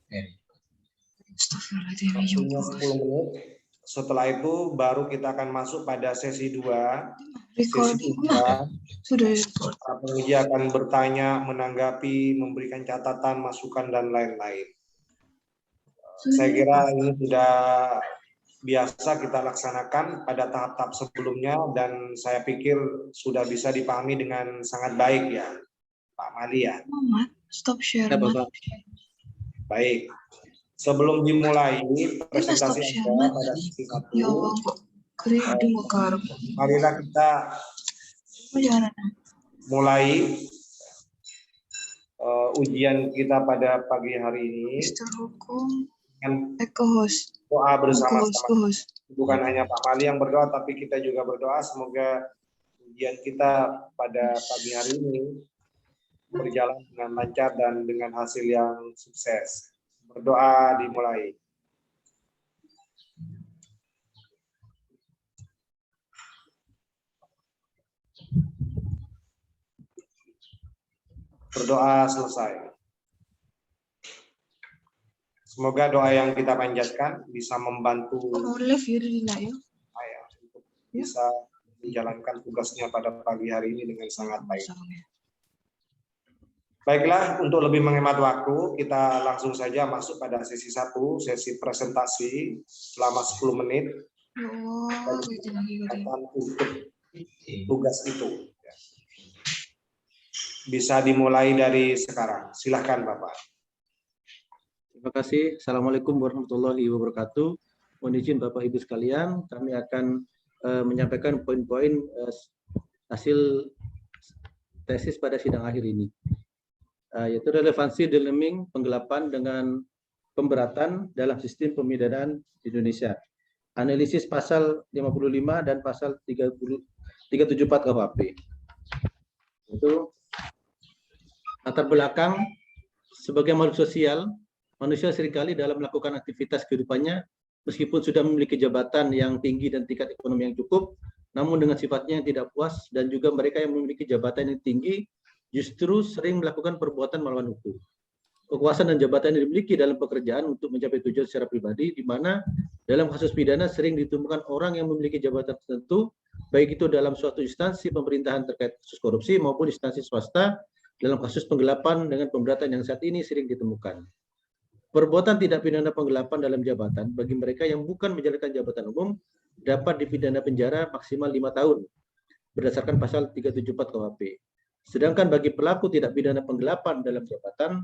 Waktunya 10 menit. Setelah itu baru kita akan masuk pada sesi 2. Sesi 3, penguji akan bertanya, menanggapi, memberikan catatan, masukan, dan lain-lain. Saya kira ini sudah biasa kita laksanakan pada tahap-tahap sebelumnya dan saya pikir sudah bisa dipahami dengan sangat baik ya, Pak Mali ya. Stop share. Ya, Bapak. Baik. Sebelum dimulai presentasi Anda pada sesi 1, marilah kita mulai ujian kita pada pagi hari ini dengan doa bersama-sama. Bukan hanya Pak Mali yang berdoa, tapi kita juga berdoa semoga ujian kita pada pagi hari ini berjalan dengan lancar dan dengan hasil yang sukses. Berdoa dimulai. Berdoa selesai. Semoga doa yang kita panjatkan bisa membantu saya untuk bisa menjalankan tugasnya pada pagi hari ini dengan sangat baik. Baiklah, untuk lebih menghemat waktu, kita langsung saja masuk pada sesi 1, sesi presentasi selama 10 menit. Untuk tugas itu. Bisa dimulai dari sekarang. Silakan Bapak. Terima kasih. Assalamualaikum warahmatullahi wabarakatuh. Mohon izin Bapak Ibu sekalian, kami akan menyampaikan poin-poin hasil tesis pada sidang akhir ini, yaitu relevansi deliming penggelapan dengan pemberatan dalam sistem pemidanaan di Indonesia. Analisis pasal 55 dan pasal 374 KUHP. Itu latar belakang sebagai makhluk sosial. Manusia seringkali dalam melakukan aktivitas kehidupannya, meskipun sudah memiliki jabatan yang tinggi dan tingkat ekonomi yang cukup, namun dengan sifatnya yang tidak puas, dan juga mereka yang memiliki jabatan yang tinggi, justru sering melakukan perbuatan melawan hukum. Kekuasaan dan jabatan yang dimiliki dalam pekerjaan untuk mencapai tujuan secara pribadi, di mana dalam kasus pidana sering ditemukan orang yang memiliki jabatan tertentu, baik itu dalam suatu instansi pemerintahan terkait kasus korupsi maupun instansi swasta, dalam kasus penggelapan dengan pemberatan yang saat ini sering ditemukan. Perbuatan tidak pidana penggelapan dalam jabatan bagi mereka yang bukan menjalankan jabatan umum dapat dipidana penjara maksimal 5 tahun berdasarkan pasal 374 KUHP. Sedangkan bagi pelaku tidak pidana penggelapan dalam jabatan,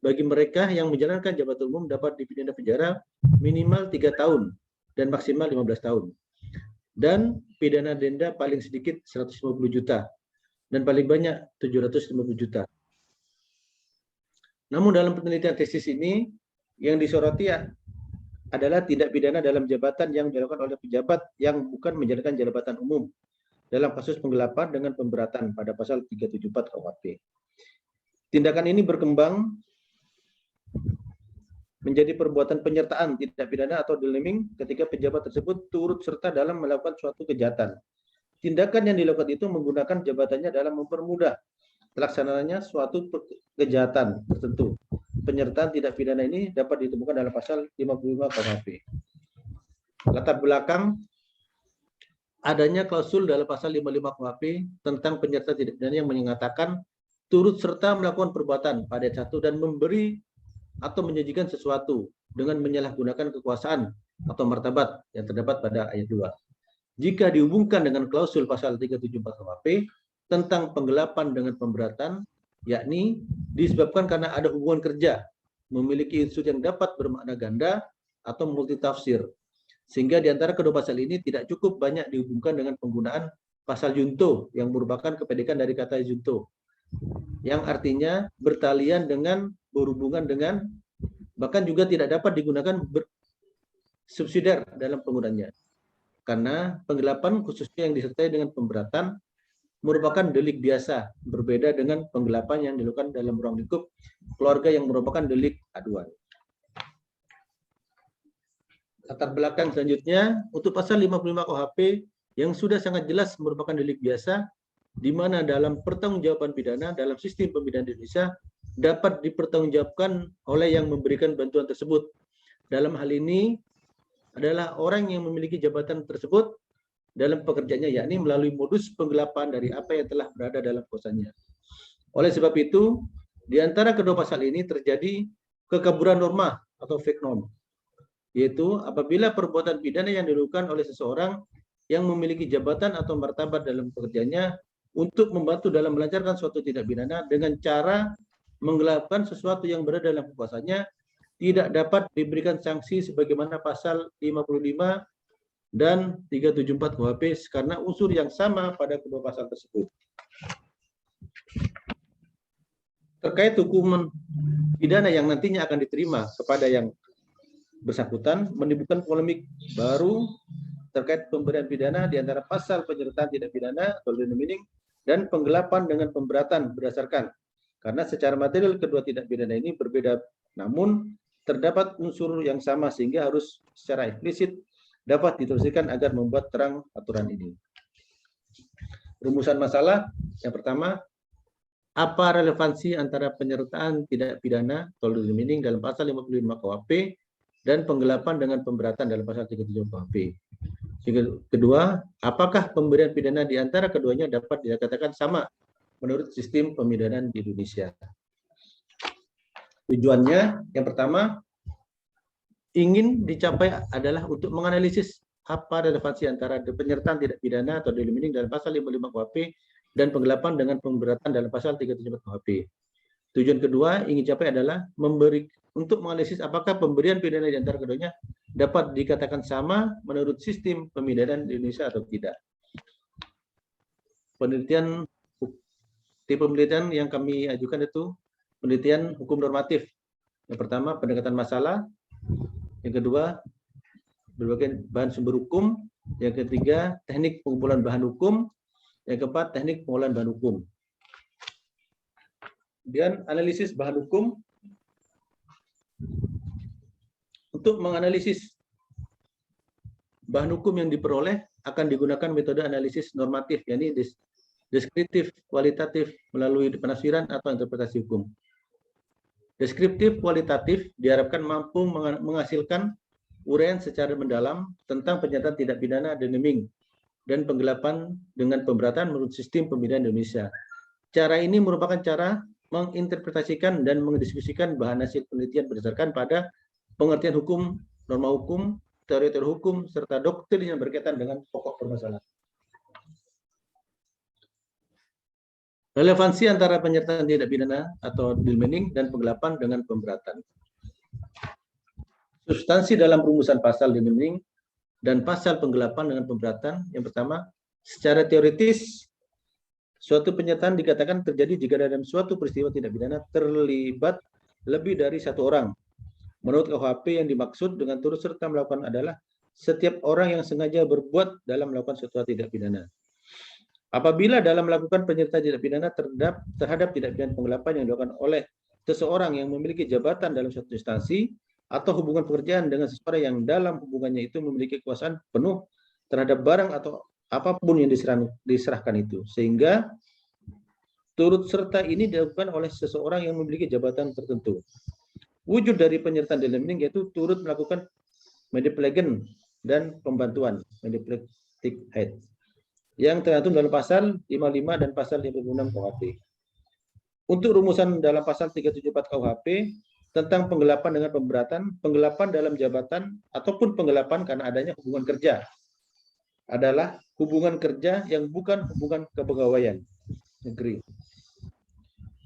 bagi mereka yang menjalankan jabatan umum dapat dipidana penjara minimal 3 tahun dan maksimal 15 tahun. Dan pidana denda paling sedikit 150 juta dan paling banyak 750 juta. Namun dalam penelitian tesis ini, yang disoroti adalah tidak pidana dalam jabatan yang dilakukan oleh pejabat yang bukan menjalankan jabatan umum dalam kasus penggelapan dengan pemberatan pada pasal 374 KUHP. Tindakan ini berkembang menjadi perbuatan penyertaan tidak pidana atau deliming ketika pejabat tersebut turut serta dalam melakukan suatu kejahatan. Tindakan yang dilakukan itu menggunakan jabatannya dalam mempermudah terlaksananya suatu kejahatan tertentu. Penyertaan tidak pidana ini dapat ditemukan dalam pasal 55 KUHP. Latar belakang adanya klausul dalam pasal 55 KUHP tentang penyertaan tidak pidana yang mengatakan turut serta melakukan perbuatan pada ayat 1 dan memberi atau menjanjikan sesuatu dengan menyalahgunakan kekuasaan atau martabat yang terdapat pada ayat 2. Jika dihubungkan dengan klausul pasal 374 KUHP tentang penggelapan dengan pemberatan, yakni disebabkan karena ada hubungan kerja, memiliki unsur yang dapat bermakna ganda atau multitafsir, sehingga di antara kedua pasal ini tidak cukup banyak dihubungkan dengan penggunaan pasal junto yang merupakan kepedikan dari kata junto, yang artinya bertalian dengan, berhubungan dengan, bahkan juga tidak dapat digunakan subsidiar dalam penggunaannya. Karena penggelapan khususnya yang disertai dengan pemberatan merupakan delik biasa, berbeda dengan penggelapan yang dilakukan dalam ruang lingkup keluarga yang merupakan delik aduan. Latar belakang selanjutnya, untuk pasal 55 KUHP yang sudah sangat jelas merupakan delik biasa, di mana dalam pertanggungjawaban pidana dalam sistem pemidana Indonesia dapat dipertanggungjawabkan oleh yang memberikan bantuan tersebut. Dalam hal ini adalah orang yang memiliki jabatan tersebut dalam pekerjaannya, yakni melalui modus penggelapan dari apa yang telah berada dalam kuasanya. Oleh sebab itu, di antara kedua pasal ini terjadi kekaburan norma atau fake norm, yaitu apabila perbuatan pidana yang dilakukan oleh seseorang yang memiliki jabatan atau martabat dalam pekerjaannya untuk membantu dalam melancarkan suatu tindak pidana dengan cara menggelapkan sesuatu yang berada dalam kuasanya tidak dapat diberikan sanksi sebagaimana pasal 55 dan 374 KUHP karena unsur yang sama pada kedua pasal tersebut. Terkait hukuman pidana yang nantinya akan diterima kepada yang bersangkutan menimbulkan polemik baru terkait pemberian pidana di antara pasal penyertaan tidak pidana atau limiting dan penggelapan dengan pemberatan berdasarkan karena secara material kedua tidak pidana ini berbeda, namun terdapat unsur yang sama sehingga harus secara eksplisit dapat diteruskan agar membuat terang aturan ini. Rumusan masalah yang pertama, apa relevansi antara penyertaan tidak pidana atau limiting dalam pasal 55 KUHP dan penggelapan dengan pemberatan dalam pasal 37 KUHP. Kedua, apakah pemberian pidana di antara keduanya dapat dikatakan sama menurut sistem pemidanaan di Indonesia? Tujuannya yang pertama ingin dicapai adalah untuk menganalisis apa relevansi antara penyertaan tidak pidana atau delimiting dalam pasal 55 KUHP dan penggelapan dengan pemberatan dalam pasal 37 KUHP. Tujuan kedua ingin dicapai adalah untuk menganalisis apakah pemberian pidana di antara keduanya dapat dikatakan sama menurut sistem pemidanaan di Indonesia atau tidak. Tipe penelitian yang kami ajukan itu penelitian hukum normatif. Yang pertama, pendekatan masalah. Yang kedua, berbagai bahan sumber hukum. Yang ketiga, teknik pengumpulan bahan hukum. Yang keempat, teknik pengolahan bahan hukum. Kemudian analisis bahan hukum. Untuk menganalisis bahan hukum yang diperoleh akan digunakan metode analisis normatif, yakni deskriptif, kualitatif melalui penafsiran atau interpretasi hukum. Deskriptif kualitatif diharapkan mampu menghasilkan uraian secara mendalam tentang penyertaan tidak pidana deniming dan penggelapan dengan pemberatan menurut sistem pemidanaan Indonesia. Cara ini merupakan cara menginterpretasikan dan mendiskusikan bahan hasil penelitian berdasarkan pada pengertian hukum, norma hukum, teori-teori hukum, serta doktrin yang berkaitan dengan pokok permasalahan. Relevansi antara penyertaan tidak pidana atau delimiting dan penggelapan dengan pemberatan. Substansi dalam rumusan pasal delimiting dan pasal penggelapan dengan pemberatan. Yang pertama, secara teoritis, suatu penyertaan dikatakan terjadi jika dalam suatu peristiwa tindak pidana terlibat lebih dari satu orang. Menurut KUHP yang dimaksud dengan turut serta melakukan adalah setiap orang yang sengaja berbuat dalam melakukan suatu tindak pidana. Apabila dalam melakukan penyertaan tidak pidana terhadap tidak pidana penggelapan yang dilakukan oleh seseorang yang memiliki jabatan dalam suatu instansi atau hubungan pekerjaan dengan seseorang yang dalam hubungannya itu memiliki kekuasaan penuh terhadap barang atau apapun yang diserahkan itu, sehingga turut serta ini dilakukan oleh seseorang yang memiliki jabatan tertentu. Wujud dari penyertaan delimiting yaitu turut melakukan manipulation dan pembantuan, manipulative aid, yang tercantum dalam pasal 55 dan pasal 56 KUHP. Untuk rumusan dalam pasal 374 KUHP tentang penggelapan dengan pemberatan, penggelapan dalam jabatan ataupun penggelapan karena adanya hubungan kerja adalah hubungan kerja yang bukan hubungan kepegawaian negeri.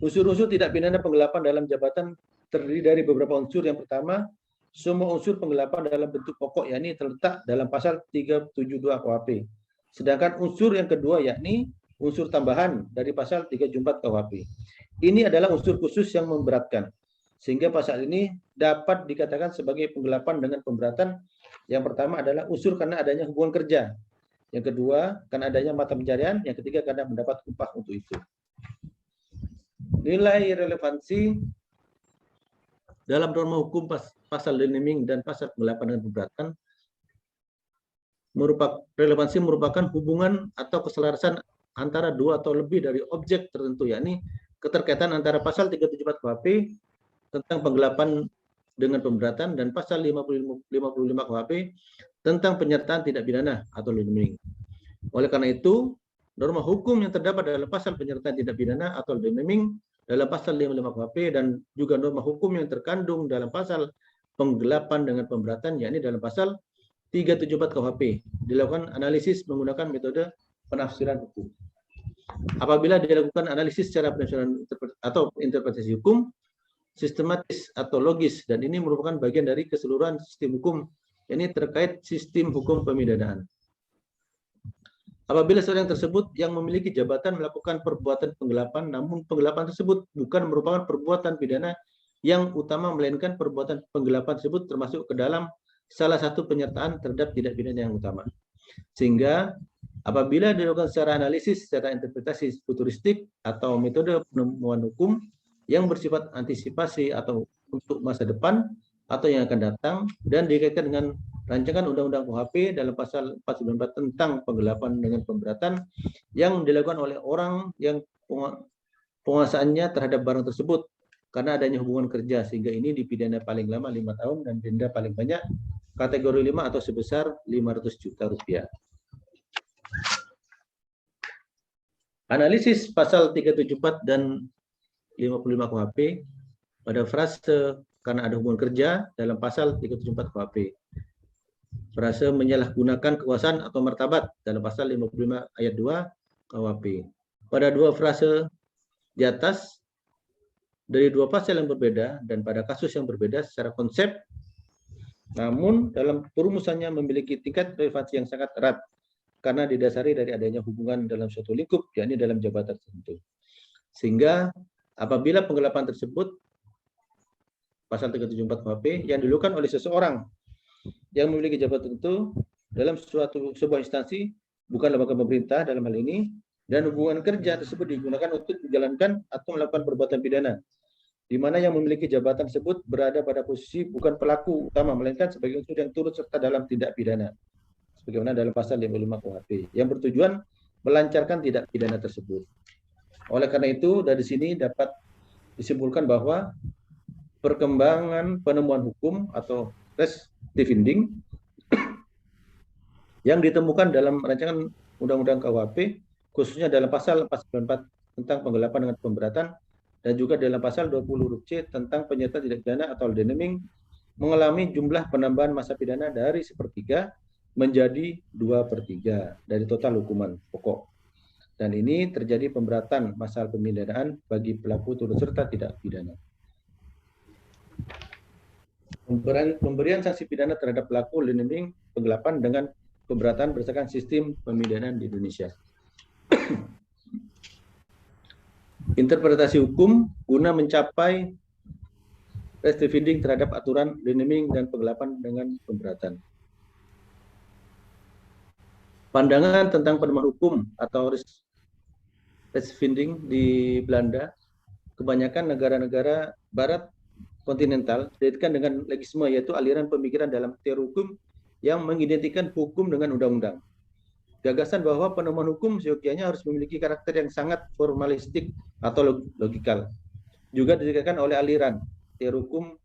Unsur-unsur tidak pidana penggelapan dalam jabatan terdiri dari beberapa unsur. Yang pertama, semua unsur penggelapan dalam bentuk pokok yakni terletak dalam pasal 372 KUHP. Sedangkan unsur yang kedua yakni unsur tambahan dari pasal 374 KUHP. Ini adalah unsur khusus yang memberatkan. Sehingga pasal ini dapat dikatakan sebagai penggelapan dengan pemberatan. Yang pertama adalah unsur karena adanya hubungan kerja. Yang kedua, karena adanya mata pencarian. Yang ketiga, karena mendapat upah untuk itu. Nilai relevansi dalam norma hukum pasal deniming dan pasal penggelapan dengan pemberatan relevansi merupakan hubungan atau keselarasan antara dua atau lebih dari objek tertentu, yakni keterkaitan antara pasal 374 KUHP tentang penggelapan dengan pemberatan dan pasal 55 KUHP tentang penyertaan tidak pidana atau leniming. Oleh karena itu, norma hukum yang terdapat dalam pasal penyertaan tidak pidana atau leniming dalam pasal 55 KUHP dan juga norma hukum yang terkandung dalam pasal penggelapan dengan pemberatan, yakni dalam pasal 374 KUHP, dilakukan analisis menggunakan metode penafsiran hukum. Apabila dilakukan analisis secara penafsiran atau interpretasi hukum, sistematis atau logis, dan ini merupakan bagian dari keseluruhan sistem hukum, ini terkait sistem hukum pemidanaan. Apabila seorang tersebut yang memiliki jabatan melakukan perbuatan penggelapan, namun penggelapan tersebut bukan merupakan perbuatan pidana yang utama, melainkan perbuatan penggelapan tersebut termasuk ke dalam salah satu penyertaan terhadap tidak pidana yang utama. Sehingga apabila dilakukan secara analisis, secara interpretasi futuristik atau metode penemuan hukum yang bersifat antisipasi atau untuk masa depan atau yang akan datang, dan dikaitkan dengan rancangan undang-undang KUHP dalam pasal 494 tentang penggelapan dengan pemberatan yang dilakukan oleh orang yang penguasaannya terhadap barang tersebut karena adanya hubungan kerja, sehingga ini dipidana paling lama 5 tahun dan denda paling banyak kategori 5 atau sebesar 500 juta rupiah. Analisis pasal 374 dan 55 KUHP pada frase karena ada hubungan kerja dalam pasal 374 KUHP. Frase menyalahgunakan kekuasaan atau martabat dalam pasal 55 ayat 2 KUHP. Pada dua frase di atas, dari dua pasal yang berbeda dan pada kasus yang berbeda secara konsep, namun dalam perumusannya memiliki tingkat relevansi yang sangat erat karena didasari dari adanya hubungan dalam suatu lingkup, yakni dalam jabatan tertentu. Sehingga apabila penggelapan tersebut pasal 374 KUHP yang dilakukan oleh seseorang yang memiliki jabatan tertentu dalam sebuah instansi, bukan lembaga pemerintah dalam hal ini, dan hubungan kerja tersebut digunakan untuk menjalankan atau melakukan perbuatan pidana, di mana yang memiliki jabatan tersebut berada pada posisi bukan pelaku utama, melainkan sebagai unsur yang turut serta dalam tindak pidana, sebagaimana dalam pasal 55 KUHP, yang bertujuan melancarkan tindak pidana tersebut. Oleh karena itu, dari sini dapat disimpulkan bahwa perkembangan penemuan hukum atau res defending yang ditemukan dalam rancangan undang-undang KUHP, khususnya dalam pasal 494 tentang penggelapan dengan pemberatan, dan juga dalam pasal 20 huruf C tentang penyertaan tidak pidana atau leniming, mengalami jumlah penambahan masa pidana dari 1/3 menjadi 2/3 dari total hukuman pokok. Dan ini terjadi pemberatan masalah pemidanaan bagi pelaku turut serta tidak pidana. Pemberian sanksi pidana terhadap pelaku leniming penggelapan dengan pemberatan berdasarkan sistem pemidanaan di Indonesia. Interpretasi hukum guna mencapai res defending terhadap aturan leniming dan penggelapan dengan pemberatan. Pandangan tentang penemuan hukum atau res defending di Belanda, kebanyakan negara-negara barat kontinental dikaitkan dengan legisme, yaitu aliran pemikiran dalam teori hukum yang mengidentikan hukum dengan undang-undang. Gagasan bahwa penemuan hukum seyogyanya harus memiliki karakter yang sangat formalistik atau logikal juga dikaitkan oleh aliran teori hukum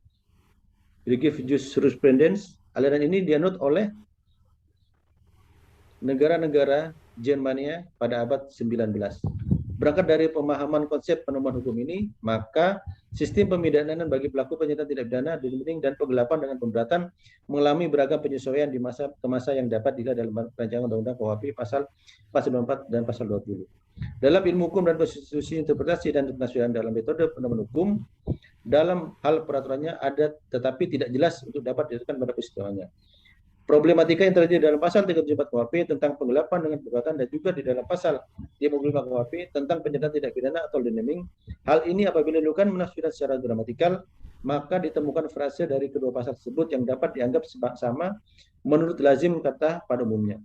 Religious Jurisprudence. Aliran ini dianut oleh negara-negara Jermania pada abad 19. Berangkat dari pemahaman konsep penemuan hukum ini, maka sistem pemidanaan bagi pelaku penyertaan tidak pidana, leniming, dan penggelapan dengan pemberatan mengalami beragam penyesuaian di masa ke masa yang dapat dilihat dalam rancangan undang-undang KUHP pasal 494 dan pasal 20. Dalam ilmu hukum dan konstitusi, interpretasi dan penafsiran dalam metode penemuan hukum, dalam hal peraturannya ada tetapi tidak jelas untuk dapat ditentukan pada peristiwanya. Problematika yang terjadi dalam pasal 374 KUHP tentang penggelapan dengan pemberatan dan juga di dalam pasal 55 KUHP tentang penyertaan tidak pidana atau leniming. Hal ini apabila dilakukan menafsirkan secara gramatikal, maka ditemukan frase dari kedua pasal tersebut yang dapat dianggap sama menurut lazim kata pada umumnya.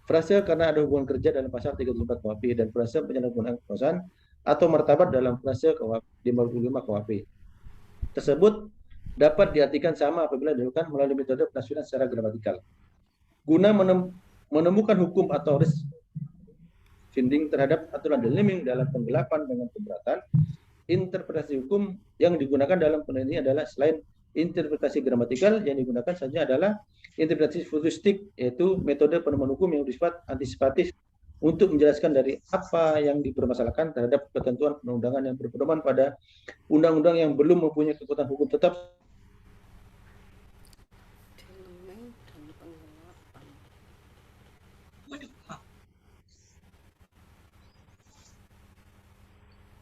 Frase karena ada hubungan kerja dalam pasal 374 KUHP dan frase penyalahgunaan kekuasaan atau martabat dalam frase 55 KUHP tersebut dapat diartikan sama apabila dilakukan melalui metode penafsiran secara gramatikal. Guna menemukan hukum atau res defending terhadap aturan leniming dalam penggelapan dengan pemberatan, interpretasi hukum yang digunakan dalam penelitian ini adalah selain interpretasi gramatikal, yang digunakan saja adalah interpretasi futuristik, yaitu metode penemuan hukum yang bersifat antisipatif untuk menjelaskan dari apa yang dipermasalahkan terhadap ketentuan perundang-undangan yang berpedoman pada undang-undang yang belum mempunyai kekuatan hukum tetap.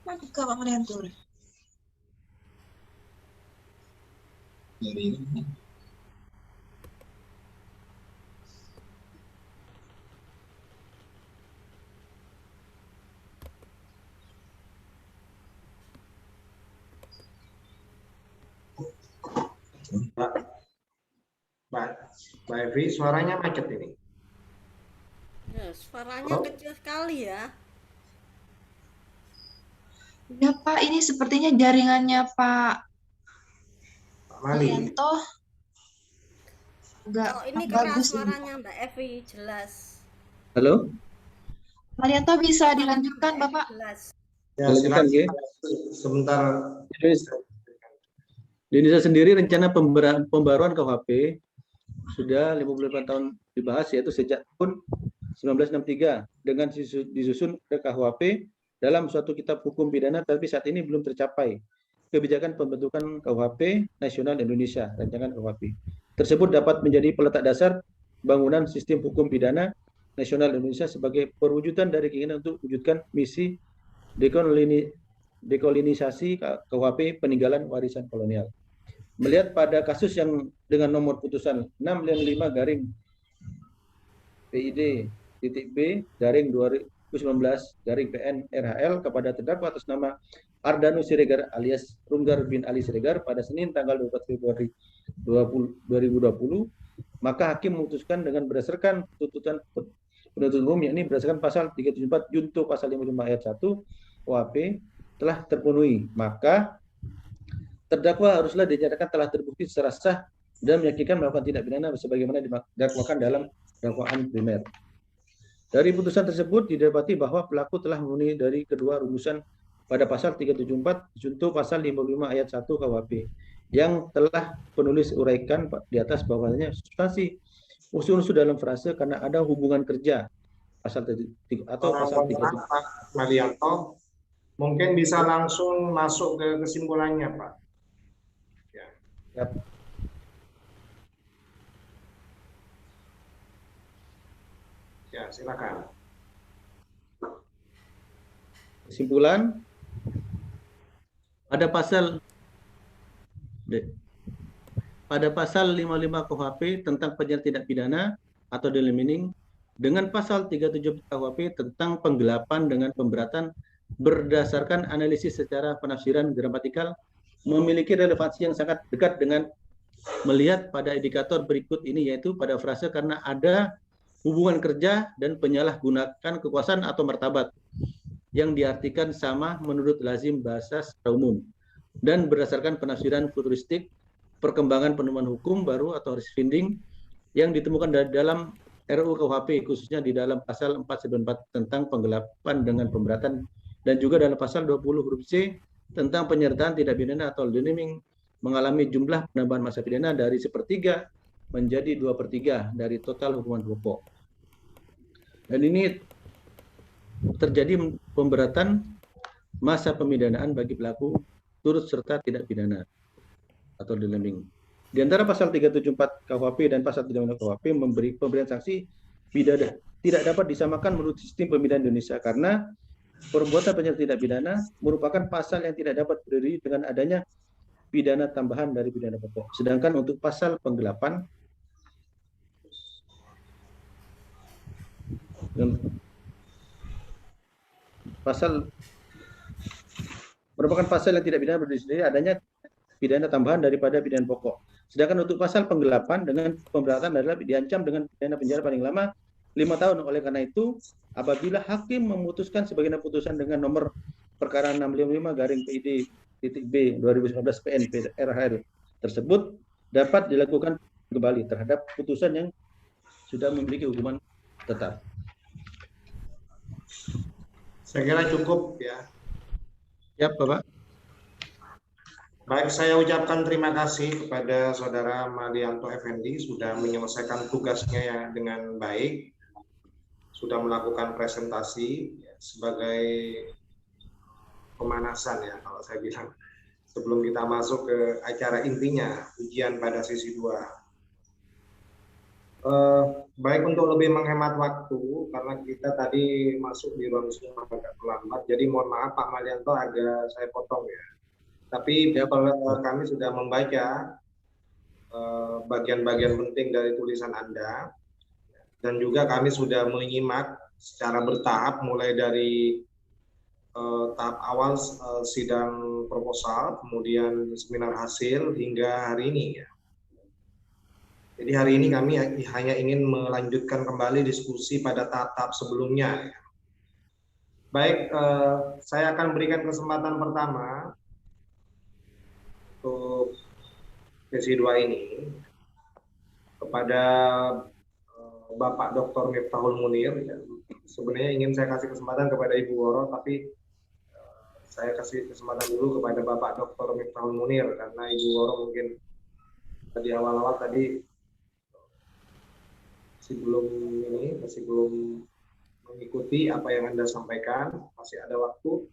Maka Pak Marianto. Mbak Evi, suaranya macet ini. Ya, suaranya kecil sekali ya. Ya Pak, ini sepertinya jaringannya Pak Mali. Marianto enggak Oh, ini keras bagus suaranya Mbak Evi, jelas. Halo? Marianto bisa dilanjutkan Bapak? Jelas. Ya, silakan. Sebentar. Di Indonesia sendiri rencana pembaruan KUHP sudah 58 tahun dibahas, yaitu sejak tahun 1963 dengan disusun ke KUHP dalam suatu kitab hukum pidana, tapi saat ini belum tercapai. Kebijakan pembentukan KUHP Nasional Indonesia, rancangan KUHP tersebut dapat menjadi peletak dasar bangunan sistem hukum pidana nasional Indonesia sebagai perwujudan dari keinginan untuk mewujudkan misi dekolonisasi KUHP peninggalan warisan kolonial. Melihat pada kasus yang dengan nomor putusan 655 garing PID.B garing 2019 garing PN RHL kepada terdakwa atas nama Ardanu Siregar alias Runggar bin Ali Siregar pada Senin tanggal 24 Februari 2020, maka hakim memutuskan dengan berdasarkan tuntutan penuntut umum, yakni berdasarkan pasal 374 junto pasal 55 ayat 1 KUHP telah terpenuhi, maka terdakwa haruslah dinyatakan telah terbukti secara sah dan meyakinkan melakukan tindak pidana sebagaimana didakwakan dalam dakwaan primer. Dari putusan tersebut didapati bahwa pelaku telah memenuhi dari kedua rumusan pada pasal 374 junto pasal 55 ayat 1 KUHP yang telah penulis uraikan di atas bahwasanya substansi unsur-unsur dalam frase karena ada hubungan kerja pasal atau pasal 3. Pak Marianto, mungkin bisa langsung masuk ke kesimpulannya, Pak. Ya. Ya, silakan. Kesimpulan, pada pasal 55 KUHP tentang penyelesaian tindak pidana atau delimiting dengan pasal 37 KUHP tentang penggelapan dengan pemberatan berdasarkan analisis secara penafsiran gramatikal memiliki relevansi yang sangat dekat dengan melihat pada indikator berikut ini, yaitu pada frase karena ada hubungan kerja dan penyalahgunakan kekuasaan atau martabat yang diartikan sama menurut lazim bahasa secara umum dan berdasarkan penafsiran futuristik perkembangan penemuan hukum baru atau resfinding yang ditemukan dalam RUU KUHP, khususnya di dalam pasal 494 tentang penggelapan dengan pemberatan dan juga dalam pasal 20 huruf C tentang penyertaan tindak pidana atau leniming mengalami jumlah penambahan masa pidana dari 1/3 menjadi 2/3 dari total hukuman pokok. Dan ini terjadi pemberatan masa pemidanaan bagi pelaku turut serta tindak pidana atau deliming. Di antara pasal 374 KUHP dan pasal 36 KUHP memberi pemberian sanksi pidana tidak dapat disamakan menurut sistem pemidanaan Indonesia karena perbuatan penyertaan tindak pidana merupakan pasal yang tidak dapat berdiri dengan adanya pidana tambahan dari pidana pokok. Sedangkan untuk pasal penggelapan merupakan pasal yang tidak pidana berdiri sendiri, adanya pidana tambahan daripada pidana pokok. Sedangkan untuk pasal penggelapan dengan pemberatan adalah diancam dengan pidana penjara paling lama 5 tahun. Oleh karena itu, apabila hakim memutuskan sebagaimana putusan dengan nomor perkara 655 garing PID.B 2019 PN RHL tersebut dapat dilakukan kembali terhadap putusan yang sudah memiliki hukuman tetap. Saya kira cukup ya. Ya, Bapak. Baik, saya ucapkan terima kasih kepada Saudara Malianto Effendi sudah menyelesaikan tugasnya ya dengan baik, sudah melakukan presentasi ya, sebagai pemanasan ya kalau saya bilang sebelum kita masuk ke acara intinya ujian pada sesi 2. Baik, untuk lebih menghemat waktu karena kita tadi masuk di ruang Zoom agak terlambat, jadi mohon maaf Pak Malianto agak saya potong ya. Tapi Ya, kami sudah membaca bagian-bagian penting dari tulisan Anda dan juga kami sudah menyimak secara bertahap mulai dari tahap awal sidang proposal, kemudian seminar hasil hingga hari ini ya. Jadi hari ini kami hanya ingin melanjutkan kembali diskusi pada tahap-tahap sebelumnya. Ya. Baik, saya akan berikan kesempatan pertama untuk sesi 2 ini kepada Bapak Dr. Miftahul Munir. Ya. Sebenarnya ingin saya kasih kesempatan kepada Ibu Woro, tapi saya kasih kesempatan dulu kepada Bapak Dr. Miftahul Munir karena Ibu Woro mungkin di awal-awal tadi masih belum mengikuti apa yang Anda sampaikan, masih ada waktu.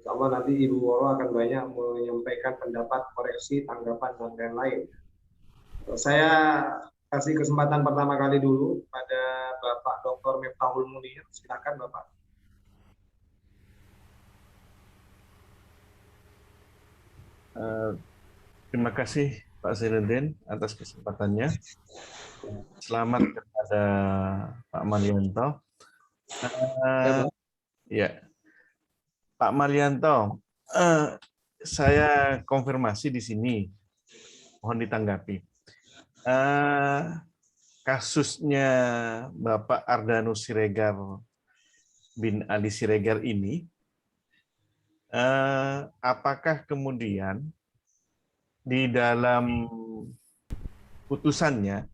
Insya Allah nanti Ibu Woro akan banyak menyampaikan pendapat, koreksi, tanggapan, dan lain-lain. Saya kasih kesempatan pertama kali dulu pada Bapak Dr. Miftahul Munir. Silakan Bapak. Terima kasih Pak Zainuddin atas kesempatannya. Selamat kepada Pak Malianto. Ya, Pak Malianto, saya konfirmasi di sini, mohon ditanggapi. Kasusnya Bapak Ardanus Siregar bin Ali Siregar ini, apakah kemudian di dalam putusannya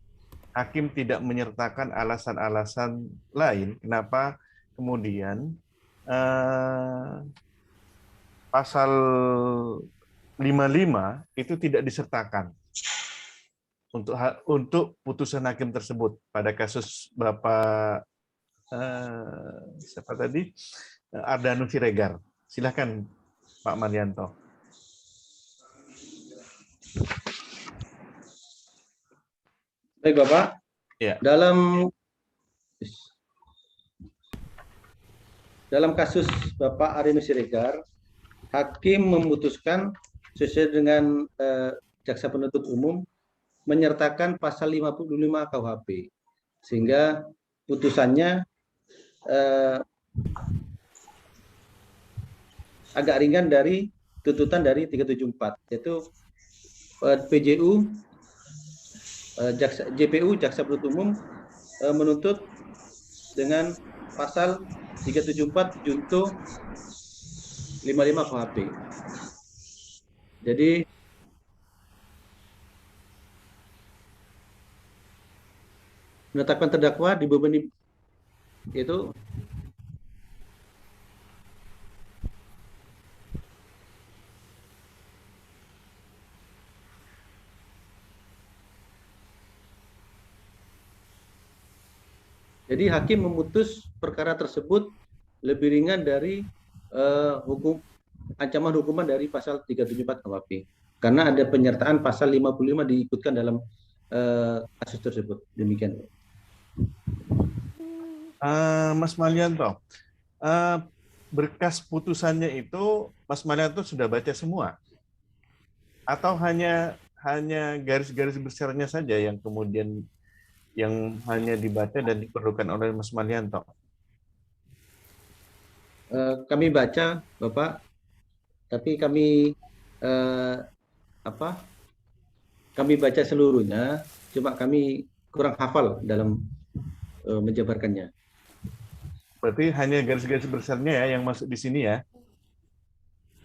hakim tidak menyertakan alasan-alasan lain kenapa kemudian pasal 55 itu tidak disertakan untuk putusan hakim tersebut pada kasus Bapak siapa tadi Ardanus Siregar. Silakan Pak Marianto. Baik Bapak, Ya. Dalam kasus Bapak Ardanus Siregar, hakim memutuskan sesuai dengan jaksa penuntut umum menyertakan pasal 55 KUHP, sehingga putusannya agak ringan dari tuntutan dari 374, yaitu PJU JPU jaksa penuntut umum menuntut dengan pasal 374 junto 55 KUHP. Jadi menetapkan terdakwa dibebani itu jadi hakim memutus perkara tersebut lebih ringan dari ancaman hukuman dari pasal 374 KUHP karena ada penyertaan pasal 55 diikutkan dalam kasus tersebut. Demikian. Mas Malianto, berkas putusannya itu Mas Malianto sudah baca semua? Atau hanya garis-garis besarnya saja yang kemudian yang hanya dibaca dan diperlukan oleh Mas Malianto? Kami baca, Bapak, tapi kami kami baca seluruhnya, cuma kami kurang hafal dalam menjabarkannya. Berarti hanya garis-garis besarnya ya yang masuk di sini ya?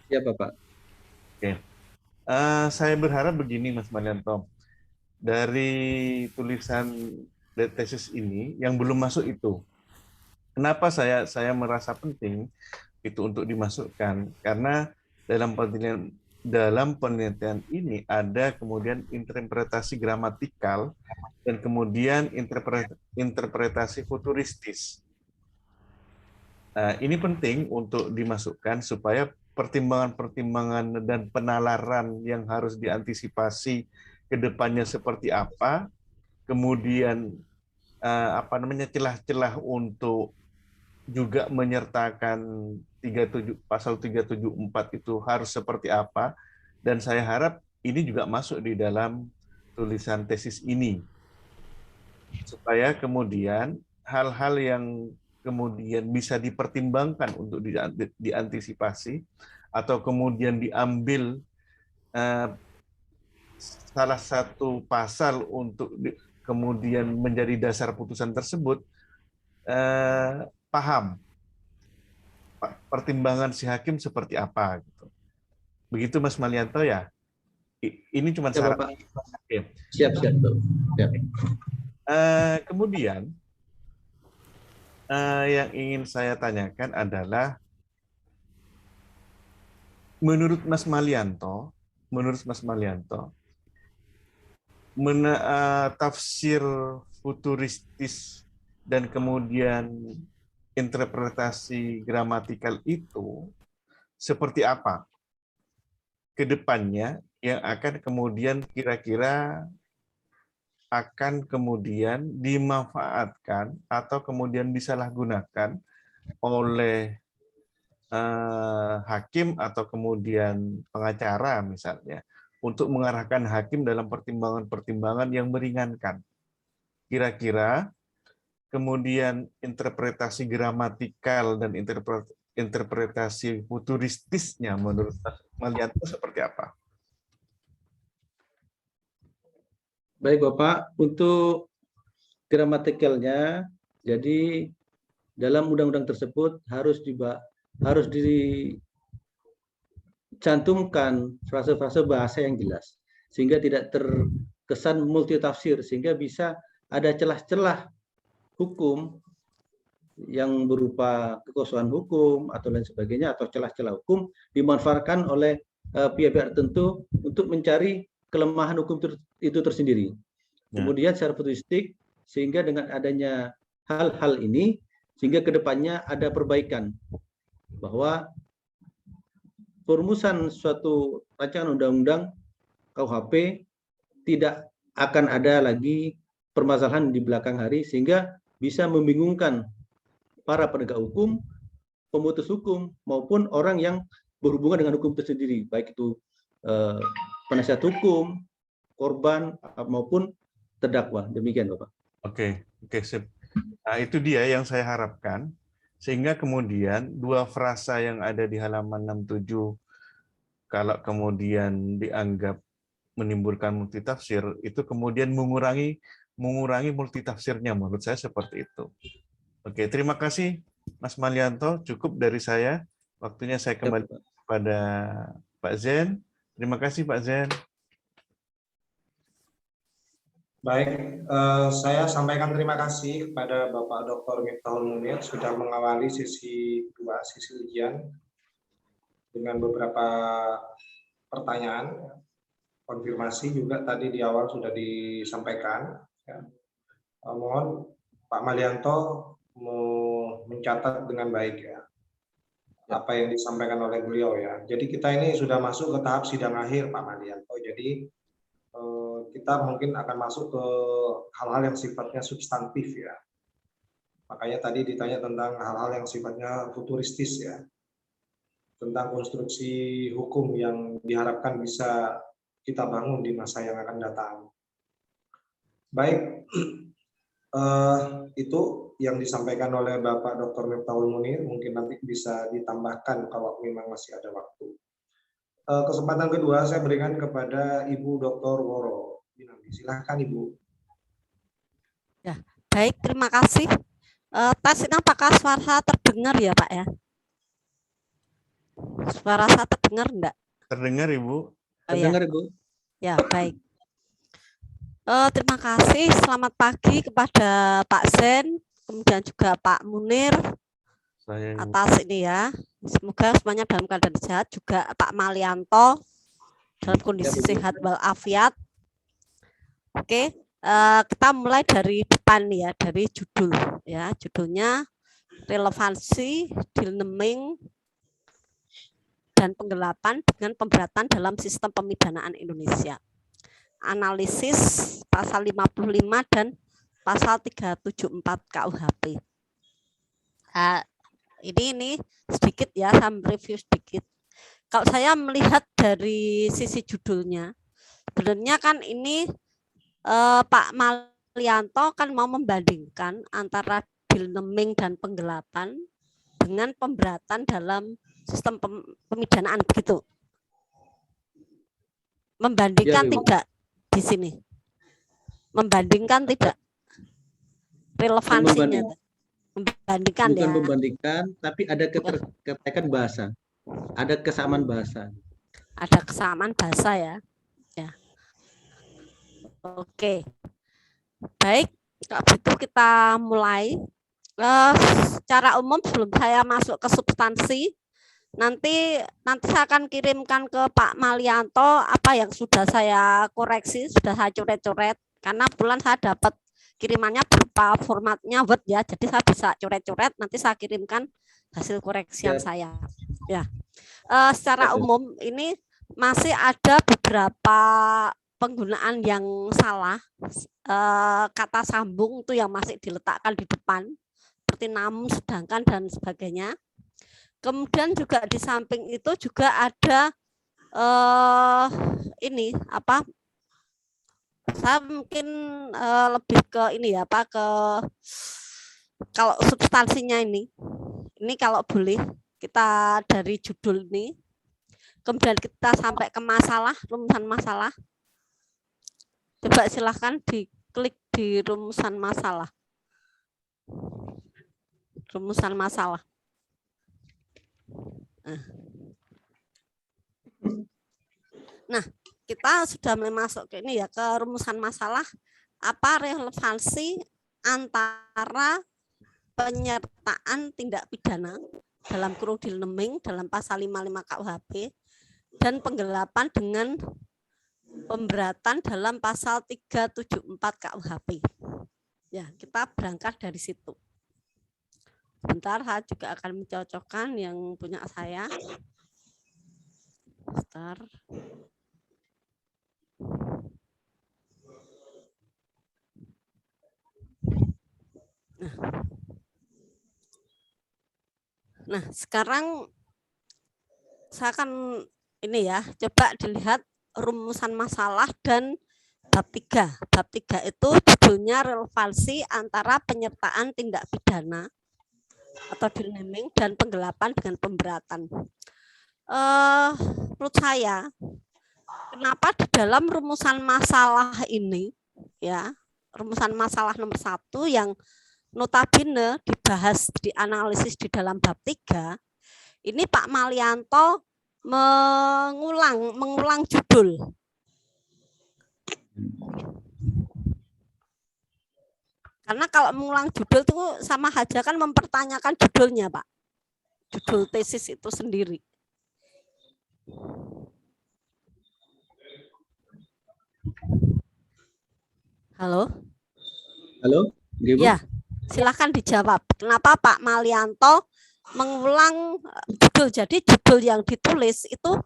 Ya, Bapak. Oke. Saya berharap begini, Mas Malianto. Dari tulisan tesis ini yang belum masuk itu, kenapa saya merasa penting itu untuk dimasukkan? Karena dalam dalam penelitian ini ada kemudian interpretasi gramatikal dan kemudian interpretasi futuristis. Nah, ini penting untuk dimasukkan supaya pertimbangan-pertimbangan dan penalaran yang harus diantisipasi ke depannya seperti apa, kemudian celah-celah untuk juga menyertakan pasal 374 itu harus seperti apa, dan saya harap ini juga masuk di dalam tulisan tesis ini supaya kemudian hal-hal yang kemudian bisa dipertimbangkan untuk diantisipasi atau kemudian diambil salah satu pasal untuk kemudian menjadi dasar putusan tersebut, paham pertimbangan si hakim seperti apa gitu. Begitu Mas Malianto ya. Ini cuma Ya, syarat. Bapak. Siap. Siap. Kemudian yang ingin saya tanyakan adalah menurut Mas Malianto, tafsir futuristis dan kemudian interpretasi gramatikal itu seperti apa ke depannya yang akan kemudian kira-kira akan kemudian dimanfaatkan atau kemudian disalahgunakan oleh hakim atau kemudian pengacara misalnya untuk mengarahkan hakim dalam pertimbangan-pertimbangan yang meringankan. Kira-kira kemudian interpretasi gramatikal dan interpretasi futuristisnya menurut Malianto seperti apa? Baik Bapak, untuk gramatikalnya, jadi dalam undang-undang tersebut harus dicantumkan frase-frase bahasa yang jelas, sehingga tidak terkesan multitafsir, sehingga bisa ada celah-celah hukum yang berupa kekosongan hukum atau lain sebagainya, atau celah-celah hukum dimanfaatkan oleh pihak-pihak tertentu untuk mencari kelemahan hukum itu tersendiri. Kemudian secara futuristik, sehingga dengan adanya hal-hal ini, sehingga kedepannya ada perbaikan, bahwa perumusan suatu rancangan undang-undang KUHP tidak akan ada lagi permasalahan di belakang hari, sehingga bisa membingungkan para penegak hukum, pemutus hukum, maupun orang yang berhubungan dengan hukum tersendiri, baik itu penasihat hukum, korban, maupun terdakwa. Demikian, Bapak. Oke, sip. Nah, itu dia yang saya harapkan, sehingga kemudian dua frasa yang ada di halaman 67, kalau kemudian dianggap menimbulkan multitafsir, itu kemudian mengurangi multitafsirnya, menurut saya seperti itu. Oke, terima kasih Mas Malianto, cukup dari saya. Waktunya saya kembali kepada Pak Zen. Terima kasih Pak Zen. Baik, saya sampaikan terima kasih kepada Bapak Dr. Miftahul Munir sudah mengawali sesi 2, sesi ujian dengan beberapa pertanyaan. Konfirmasi juga tadi di awal sudah disampaikan. Ya. Mohon Pak Malianto mencatat dengan baik ya apa yang disampaikan oleh beliau ya. Jadi kita ini sudah masuk ke tahap sidang akhir Pak Malianto. Jadi kita mungkin akan masuk ke hal-hal yang sifatnya substantif ya. Makanya tadi ditanya tentang hal-hal yang sifatnya futuristis ya. Tentang konstruksi hukum yang diharapkan bisa kita bangun di masa yang akan datang. Baik, itu yang disampaikan oleh Bapak Dr. Miftahul Munir, mungkin nanti bisa ditambahkan kalau memang masih ada waktu. Kesempatan kedua saya berikan kepada Ibu Dr. Woro. Silahkan Ibu. Ya, baik, terima kasih. Tes ini apakah suara saya terdengar ya Pak ya? Suara saya terdengar enggak? Terdengar Ibu? Terdengar Ibu? Ya, baik. Terima kasih, selamat pagi kepada Pak Zen, kemudian juga Pak Munir atas ini ya. Semoga semuanya dalam keadaan sehat, juga Pak Malianto. dalam kondisi Bu. sehat walafiat. Oke, kita mulai dari depan nih ya, dari judul ya. Judulnya relevansi dealnaming dan penggelapan dengan pemberatan dalam sistem pemidanaan Indonesia. Analisis pasal 55 dan pasal 374 KUHP. Ini sedikit ya, saya review sedikit. Kalau saya melihat dari sisi judulnya, sebenarnya kan ini Pak Malianto kan mau membandingkan antara dealnaming dan penggelapan dengan pemberatan dalam sistem pemidanaan begitu. Membandingkan Ya, Ibu. tidak di sini? Membandingkan tidak? Relevansinya. Membandingkan Bukan ya. membandingkan, tapi ada keterkaitan bahasa. Ada kesamaan bahasa. Ada kesamaan bahasa ya. Ya. Oke. Baik, kalau gitu kita mulai. Secara umum sebelum saya masuk ke substansi, nanti saya akan kirimkan ke Pak Malianto apa yang sudah saya koreksi, sudah saya coret-coret, karena bulan saya dapat kirimannya berupa formatnya Word ya, jadi saya bisa coret-coret, nanti saya kirimkan hasil koreksian saya. Ya, secara umum ini masih ada beberapa penggunaan yang salah, kata sambung itu yang masih diletakkan di depan, seperti namun, sedangkan dan sebagainya. Kemudian juga di samping itu juga ada ini apa? Saya mungkin lebih ke ini ya, Pak, ke kalau substansinya ini kalau boleh kita dari judul ini, kemudian kita sampai ke masalah, rumusan masalah. Coba silahkan diklik di rumusan masalah. Rumusan masalah. Nah, kita sudah mulai masuk ke ini ya, ke rumusan masalah. Apa relevansi antara penyertaan tindak pidana dalam kurung dealnaming dalam pasal 55 KUHP dan penggelapan dengan pemberatan dalam pasal 374 KUHP. Ya, kita berangkat dari situ. Sebentar, saya juga akan mencocokkan yang punya saya. Sebentar. Nah, sekarang saya akan ini ya, coba dilihat rumusan masalah dan bab 3. Bab 3 itu judulnya relevansi antara penyertaan tindak pidana atau dealnaming dan penggelapan dengan pemberatan. Menurut saya, kenapa di dalam rumusan masalah ini, ya, rumusan masalah nomor 1 yang notabene dibahas, dianalisis di dalam bab 3, ini Pak Malianto mengulang judul. Karena kalau mengulang judul itu sama aja kan mempertanyakan judulnya, Pak. Judul tesis itu sendiri. Halo? Halo, Ibu? Ya, silakan dijawab. Kenapa Pak Malianto mengulang judul? Jadi judul yang ditulis itu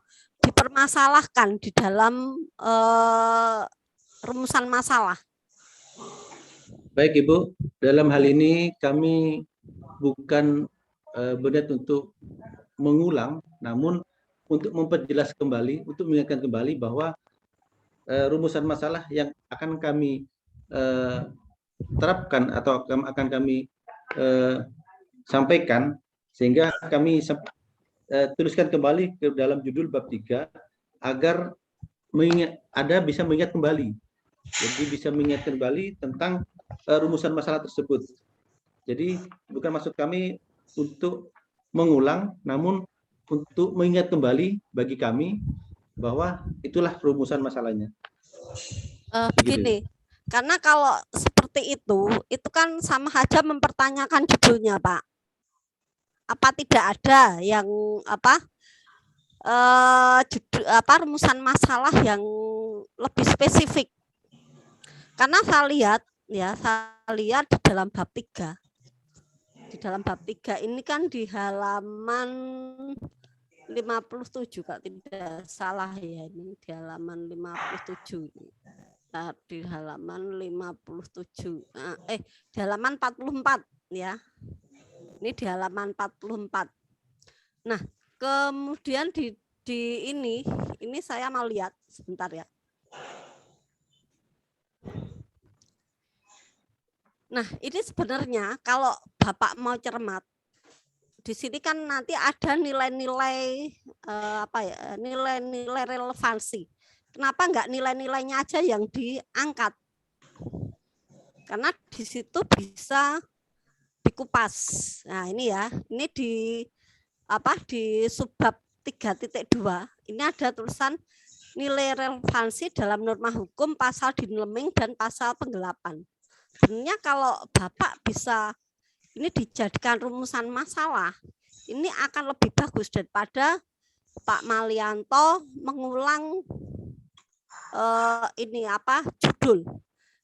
dipermasalahkan di dalam rumusan masalah. Baik Ibu, dalam hal ini kami bukan berniat untuk mengulang, namun untuk memperjelas kembali, untuk mengingatkan kembali bahwa rumusan masalah yang akan kami terapkan atau akan kami sampaikan, sehingga kami tuliskan kembali ke dalam judul bab 3 agar bisa mengingat kembali. Jadi bisa mengingat kembali tentang rumusan masalah tersebut. Jadi bukan maksud kami untuk mengulang, namun untuk mengingat kembali bagi kami bahwa itulah rumusan masalahnya. Begini, karena kalau seperti itu kan sama saja mempertanyakan judulnya, Pak. Apa tidak ada yang rumusan masalah yang lebih spesifik. Karena saya lihat di dalam bab 3. Di dalam bab 3 ini kan di halaman 57 kalau tidak salah ya, ini di halaman 57. Nah, di halaman 57. Di halaman 44 ya. Ini di halaman 44. Nah, kemudian di ini saya mau lihat sebentar ya. Nah, ini sebenarnya kalau Bapak mau cermat, di sini kan nanti ada nilai-nilai nilai-nilai relevansi. Kenapa enggak nilai-nilainya aja yang diangkat? Karena di situ bisa dikupas. Nah, ini ya. Ini di subbab 3.2. Ini ada tulisan nilai relevansi dalam norma hukum, pasal dinaming dan pasal penggelapan. Sebenarnya kalau Bapak bisa ini dijadikan rumusan masalah, ini akan lebih bagus daripada Pak Malianto mengulang judul.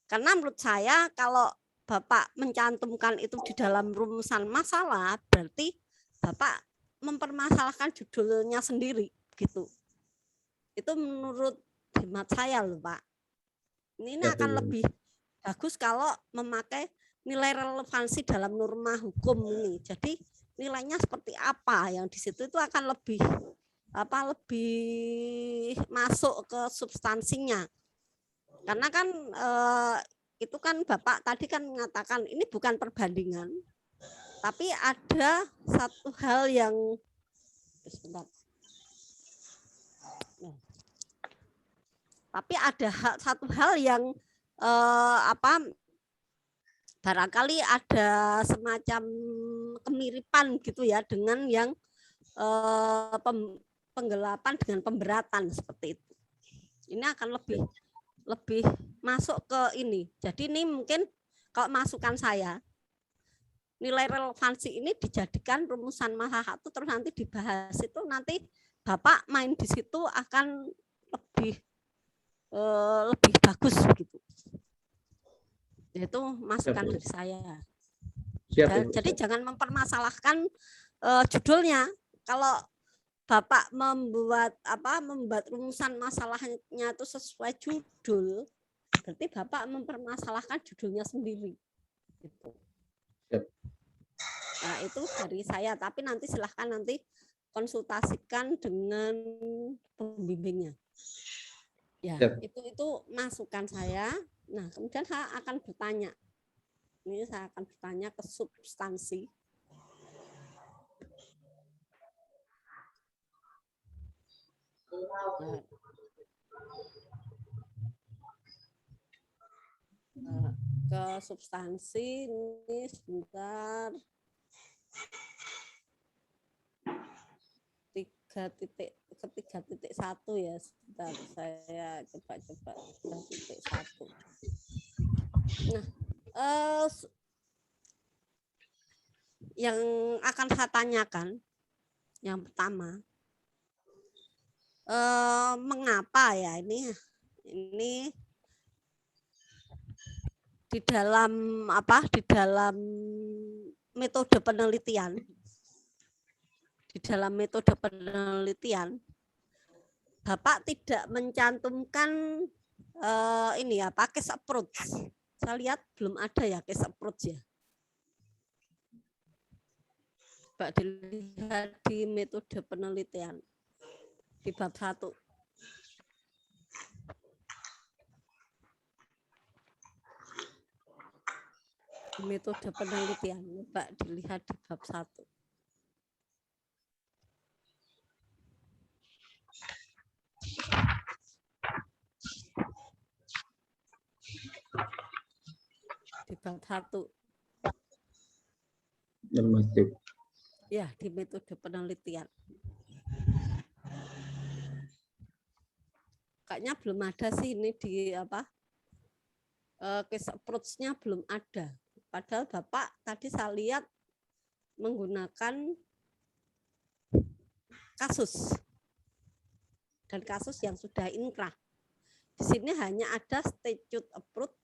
Karena menurut saya kalau Bapak mencantumkan itu di dalam rumusan masalah, berarti Bapak mempermasalahkan judulnya sendiri gitu. Itu menurut hemat saya loh, Pak. Ini akan lebih bagus kalau memakai nilai relevansi dalam norma hukum ini. Jadi nilainya seperti apa yang di situ itu akan lebih masuk ke substansinya. Karena kan itu kan Bapak tadi kan mengatakan ini bukan perbandingan, tapi ada satu hal yang satu hal yang barangkali ada semacam kemiripan gitu ya dengan yang penggelapan dengan pemberatan seperti itu. Ini akan lebih masuk ke ini. Jadi ini mungkin kalau masukan saya, nilai relevansi ini dijadikan rumusan masalah itu terus nanti dibahas itu nanti Bapak main di situ akan lebih bagus gitu. Itu masukan dari saya. Jadi jangan mempermasalahkan judulnya. Kalau Bapak membuat rumusan masalahnya itu sesuai judul, berarti Bapak mempermasalahkan judulnya sendiri. Gitu. Nah, itu dari saya. Tapi nanti silahkan nanti konsultasikan dengan pembimbingnya. Ya, itu masukan saya. Nah, kemudian saya akan bertanya. Ini saya akan bertanya ke substansi. Ke substansi ini sebentar. 3.1 ya, sebentar saya coba 3.1. Nah, yang akan saya tanyakan yang pertama, mengapa ya ini di dalam metode penelitian. Di dalam metode penelitian, Bapak tidak mencantumkan case approach. Saya lihat belum ada ya case approach ya. Coba dilihat di metode penelitian di bab 1. Metode penelitian, coba dilihat di bab 1. Di bab 1. Normatif. Ya, di metode penelitian. Kayaknya belum ada sih ini di case approach-nya belum ada. Padahal Bapak tadi saya lihat menggunakan kasus. dan kasus yang sudah inkrah. Di sini hanya ada statute approach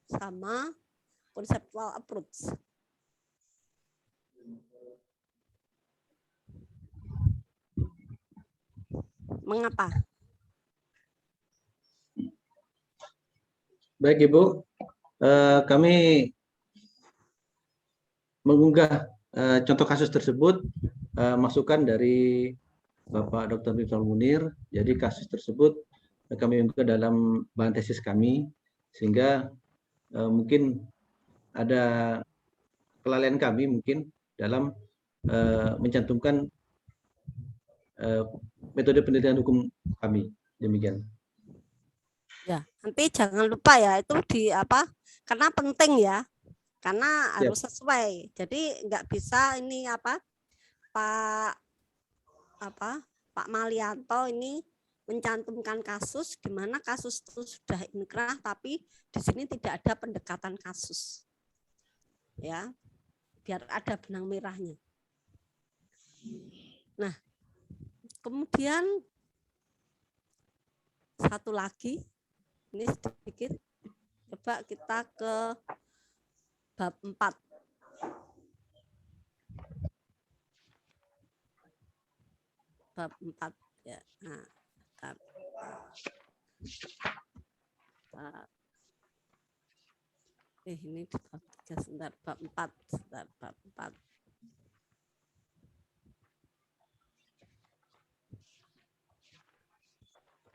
sama conceptual approach. Mengapa? Baik Ibu, kami mengunggah contoh kasus tersebut, masukan dari Bapak Dr. Miftahul Munir. Jadi kasus tersebut kami unggah dalam bahan tesis kami, sehingga mungkin ada kelalaian kami mungkin dalam mencantumkan metode penelitian hukum kami. Demikian. Ya, nanti jangan lupa ya itu di apa? Karena penting ya. Karena harus sesuai. Jadi nggak bisa ini apa? Pak Malianto ini mencantumkan kasus di mana kasus itu sudah inkrah tapi di sini tidak ada pendekatan kasus. Ya. Biar ada benang merahnya. Nah, kemudian satu lagi, ini sedikit, coba kita ke bab 4. Bab 4 ya. Nah, ini di bab 3 sebentar, bab 4, sebentar, bab 4.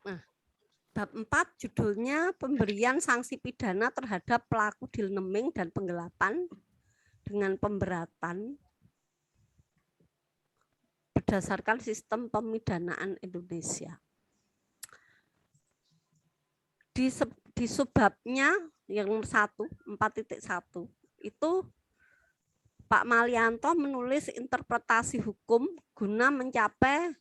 Nah, bab 4 judulnya pemberian sanksi pidana terhadap pelaku deal naming dan penggelapan dengan pemberatan berdasarkan sistem pemidanaan Indonesia. Di subbabnya yang 4.1 itu Pak Malianto menulis interpretasi hukum guna mencapai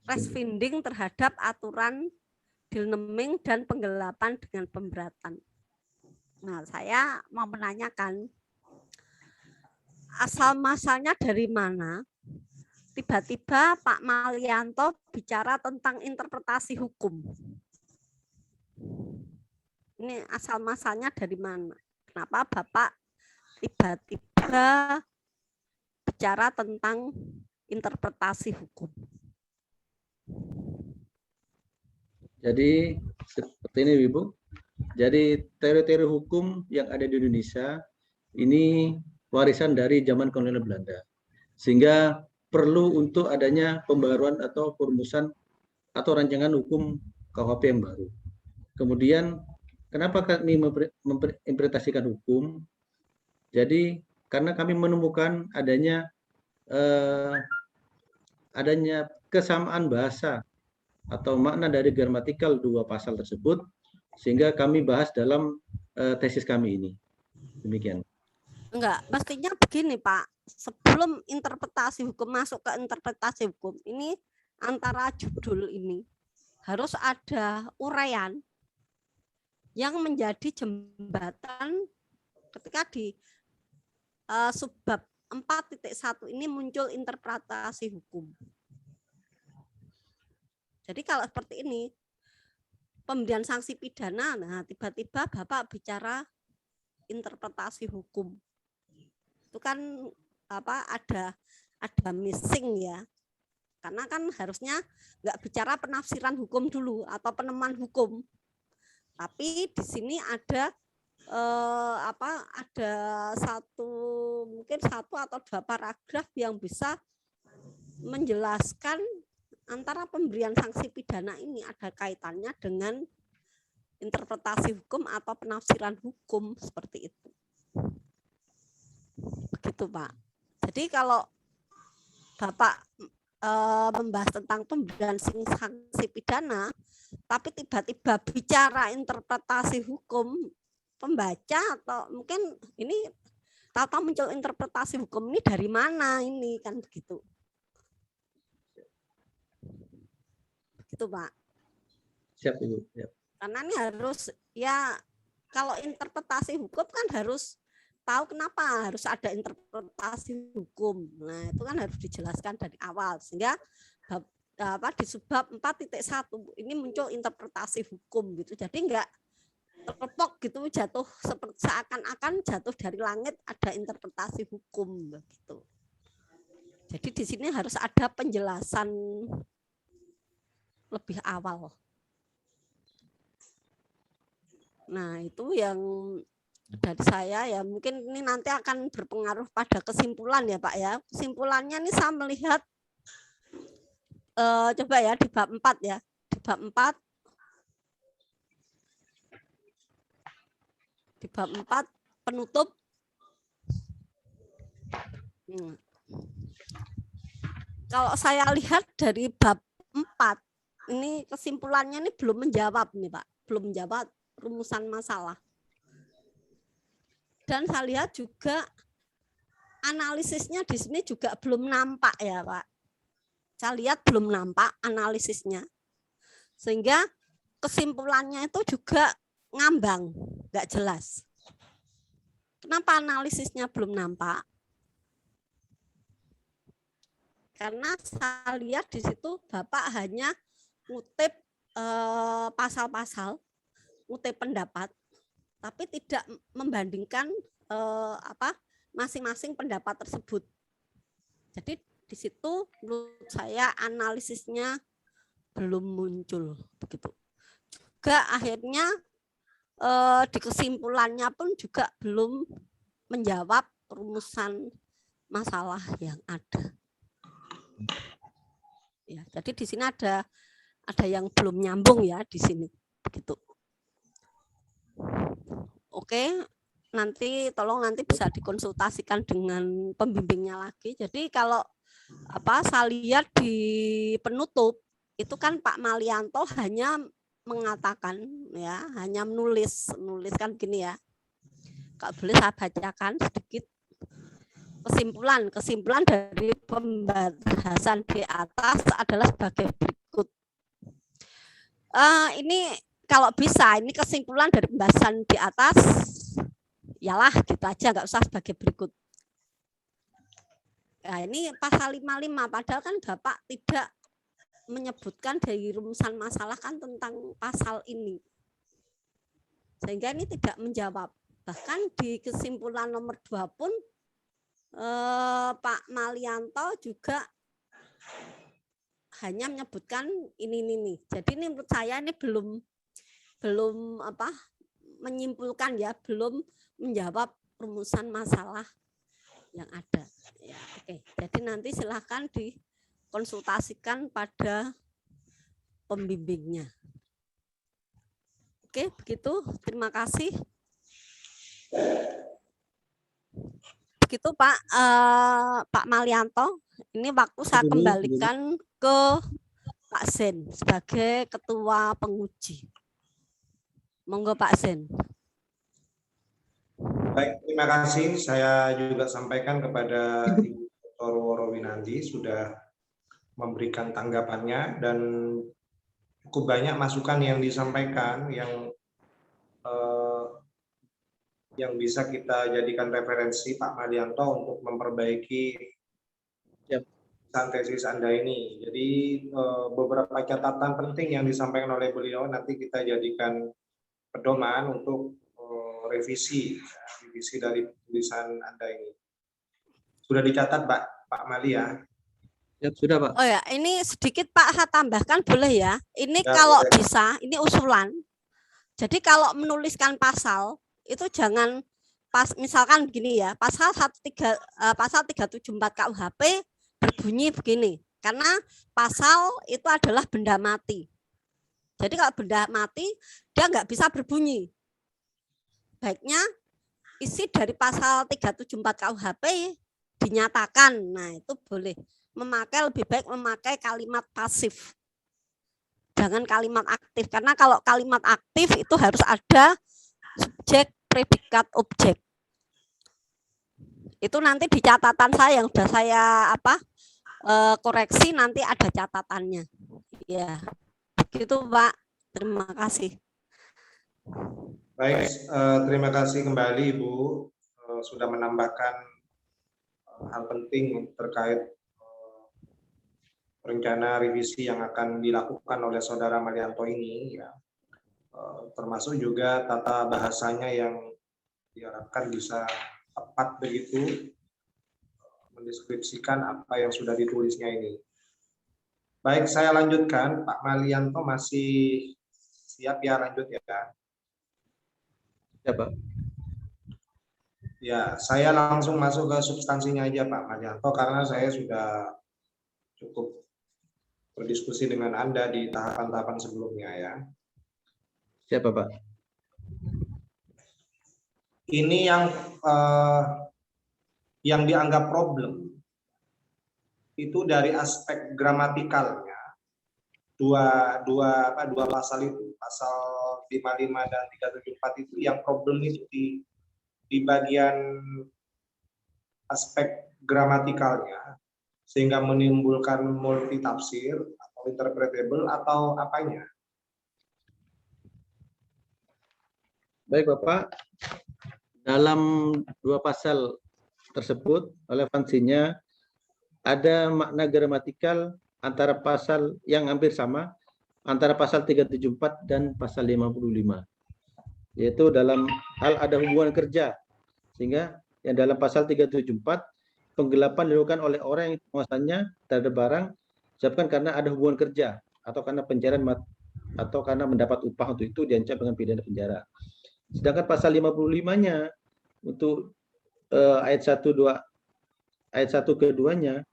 rescinding terhadap aturan deal naming dan penggelapan dengan pemberatan. Nah, saya mau menanyakan asal masalnya dari mana? Tiba-tiba Pak Malianto bicara tentang interpretasi hukum. Ini asal masalnya dari mana? Kenapa Bapak tiba-tiba bicara tentang interpretasi hukum? Jadi seperti ini Ibu. Jadi teori-teori hukum yang ada di Indonesia ini warisan dari zaman kolonial Belanda. Sehingga perlu untuk adanya pembaruan atau perumusan atau rancangan hukum KUHP yang baru. Kemudian kenapa kami menginterpretasikan hukum? Jadi karena kami menemukan adanya kesamaan bahasa atau makna dari gramatikal dua pasal tersebut, sehingga kami bahas dalam tesis kami ini. Demikian. Enggak, pastinya begini Pak. Sebelum interpretasi hukum masuk ke interpretasi hukum, ini antara judul ini harus ada uraian yang menjadi jembatan ketika di subbab 4.1 ini muncul interpretasi hukum. Jadi kalau seperti ini, pemberian sanksi pidana, nah tiba-tiba Bapak bicara interpretasi hukum. Itu kan ada missing ya. Karena kan harusnya nggak bicara penafsiran hukum dulu atau penemuan hukum. Tapi di sini ada mungkin satu atau dua paragraf yang bisa menjelaskan antara pemberian sanksi pidana ini ada kaitannya dengan interpretasi hukum atau penafsiran hukum seperti itu. Begitu Pak. Jadi kalau Bapak membahas tentang pemberian sanksi pidana, tapi tiba-tiba bicara interpretasi hukum, pembaca atau mungkin ini tahu-tahu muncul interpretasi hukum ini dari mana ini kan begitu. Begitu Pak. Siap Ibu. Siap. Karena ini harus ya kalau interpretasi hukum kan harus tahu kenapa harus ada interpretasi hukum. Nah, itu kan harus dijelaskan dari awal sehingga di subbab 4.1 ini muncul interpretasi hukum gitu. Jadi enggak terlepok gitu jatuh seperti seakan-akan jatuh dari langit ada interpretasi hukum begitu. Jadi di sini harus ada penjelasan lebih awal. Nah, itu yang dari saya ya, mungkin ini nanti akan berpengaruh pada kesimpulan ya Pak ya. Kesimpulannya nih saya melihat coba ya di bab 4 ya. Di bab 4 penutup. Kalau saya lihat dari bab 4 ini kesimpulannya ini belum menjawab nih Pak, belum menjawab rumusan masalah. Dan saya lihat juga analisisnya di sini juga belum nampak ya Pak. Saya lihat belum nampak analisisnya. Sehingga kesimpulannya itu juga ngambang, nggak jelas. Kenapa analisisnya belum nampak? Karena saya lihat di situ Bapak hanya ngutip pasal-pasal, ngutip pendapat, tapi tidak membandingkan masing-masing pendapat tersebut. Jadi di situ menurut saya analisisnya belum muncul begitu. Juga akhirnya di kesimpulannya pun juga belum menjawab rumusan masalah yang ada. Ya, jadi di sini ada yang belum nyambung ya di sini begitu. Oke, tolong nanti bisa dikonsultasikan dengan pembimbingnya lagi. Jadi kalau saya lihat di penutup itu kan Pak Malianto hanya mengatakan ya, hanya menuliskan gini ya. Kalau boleh saya bacakan sedikit kesimpulan dari pembahasan di atas adalah sebagai berikut. Ini kalau bisa, ini kesimpulan dari pembahasan di atas, yalah gitu aja, nggak usah sebagai berikut. Nah, ini pasal 55, padahal kan Bapak tidak menyebutkan dari rumusan masalah kan tentang pasal ini. Sehingga ini tidak menjawab. Bahkan di kesimpulan nomor 2 pun Pak Malianto juga hanya menyebutkan ini. Jadi ini menurut saya ini belum menyimpulkan ya, belum menjawab rumusan masalah yang ada. Ya, oke. Jadi nanti silahkan dikonsultasikan pada pembimbingnya. Oke, begitu. Terima kasih. Begitu Pak Malianto. Ini waktu saya kembalikan ke Pak Zen sebagai ketua penguji. Monggo Pak Zen. Baik, terima kasih. Saya juga sampaikan kepada Ibu Dr. Worowinanti sudah memberikan tanggapannya dan cukup banyak masukan yang disampaikan yang bisa kita jadikan referensi Pak Malianto untuk memperbaiki tesis Anda ini. Jadi beberapa catatan penting yang disampaikan oleh beliau nanti kita jadikan pedoman untuk revisi dari tulisan Anda ini. Sudah dicatat Pak Mali ya? Ya, sudah Pak. Oh ya, ini sedikit Pak saya tambahkan boleh ya? Ini Ya, kalau boleh. bisa, ini usulan. Jadi kalau menuliskan pasal itu jangan misalkan begini ya, pasal 374 KUHP berbunyi begini. Karena pasal itu adalah benda mati. Jadi kalau benda mati dia nggak bisa berbunyi. Baiknya isi dari pasal 374 KUHP dinyatakan. Nah, itu boleh. Lebih baik memakai kalimat pasif. Jangan kalimat aktif. Karena kalau kalimat aktif itu harus ada subjek, predikat, objek. Itu nanti di catatan saya yang sudah saya koreksi nanti ada catatannya. Ya. Begitu Pak. Terima kasih. Baik, terima kasih kembali Ibu sudah menambahkan hal penting terkait rencana revisi yang akan dilakukan oleh Saudara Malianto ini, ya, termasuk juga tata bahasanya yang diharapkan bisa tepat begitu mendeskripsikan apa yang sudah ditulisnya ini. Baik, saya lanjutkan. Pak Malianto masih siap ya, lanjut ya. Ya, Pak. Ya, saya langsung masuk ke substansinya aja Pak Malianto, karena saya sudah cukup berdiskusi dengan Anda di tahapan-tahapan sebelumnya ya. Siapa, Pak? Ini yang dianggap problem itu dari aspek gramatikalnya. Dua pasal itu, pasal 55 dan 374 itu yang problem itu di bagian aspek gramatikalnya, sehingga menimbulkan multi tafsir atau interpretable atau apanya. Baik, Bapak. Dalam dua pasal tersebut, relevansinya ada makna gramatikal antara pasal yang hampir sama, antara pasal 374 dan pasal 55. Yaitu dalam hal ada hubungan kerja. Sehingga yang dalam pasal 374, penggelapan dilakukan oleh orang yang penguasanya terhadap barang disebabkan karena ada hubungan kerja, atau karena pencairan atau karena mendapat upah untuk itu diancam dengan pidana penjara. Sedangkan pasal 55-nya untuk ayat 1 keduanya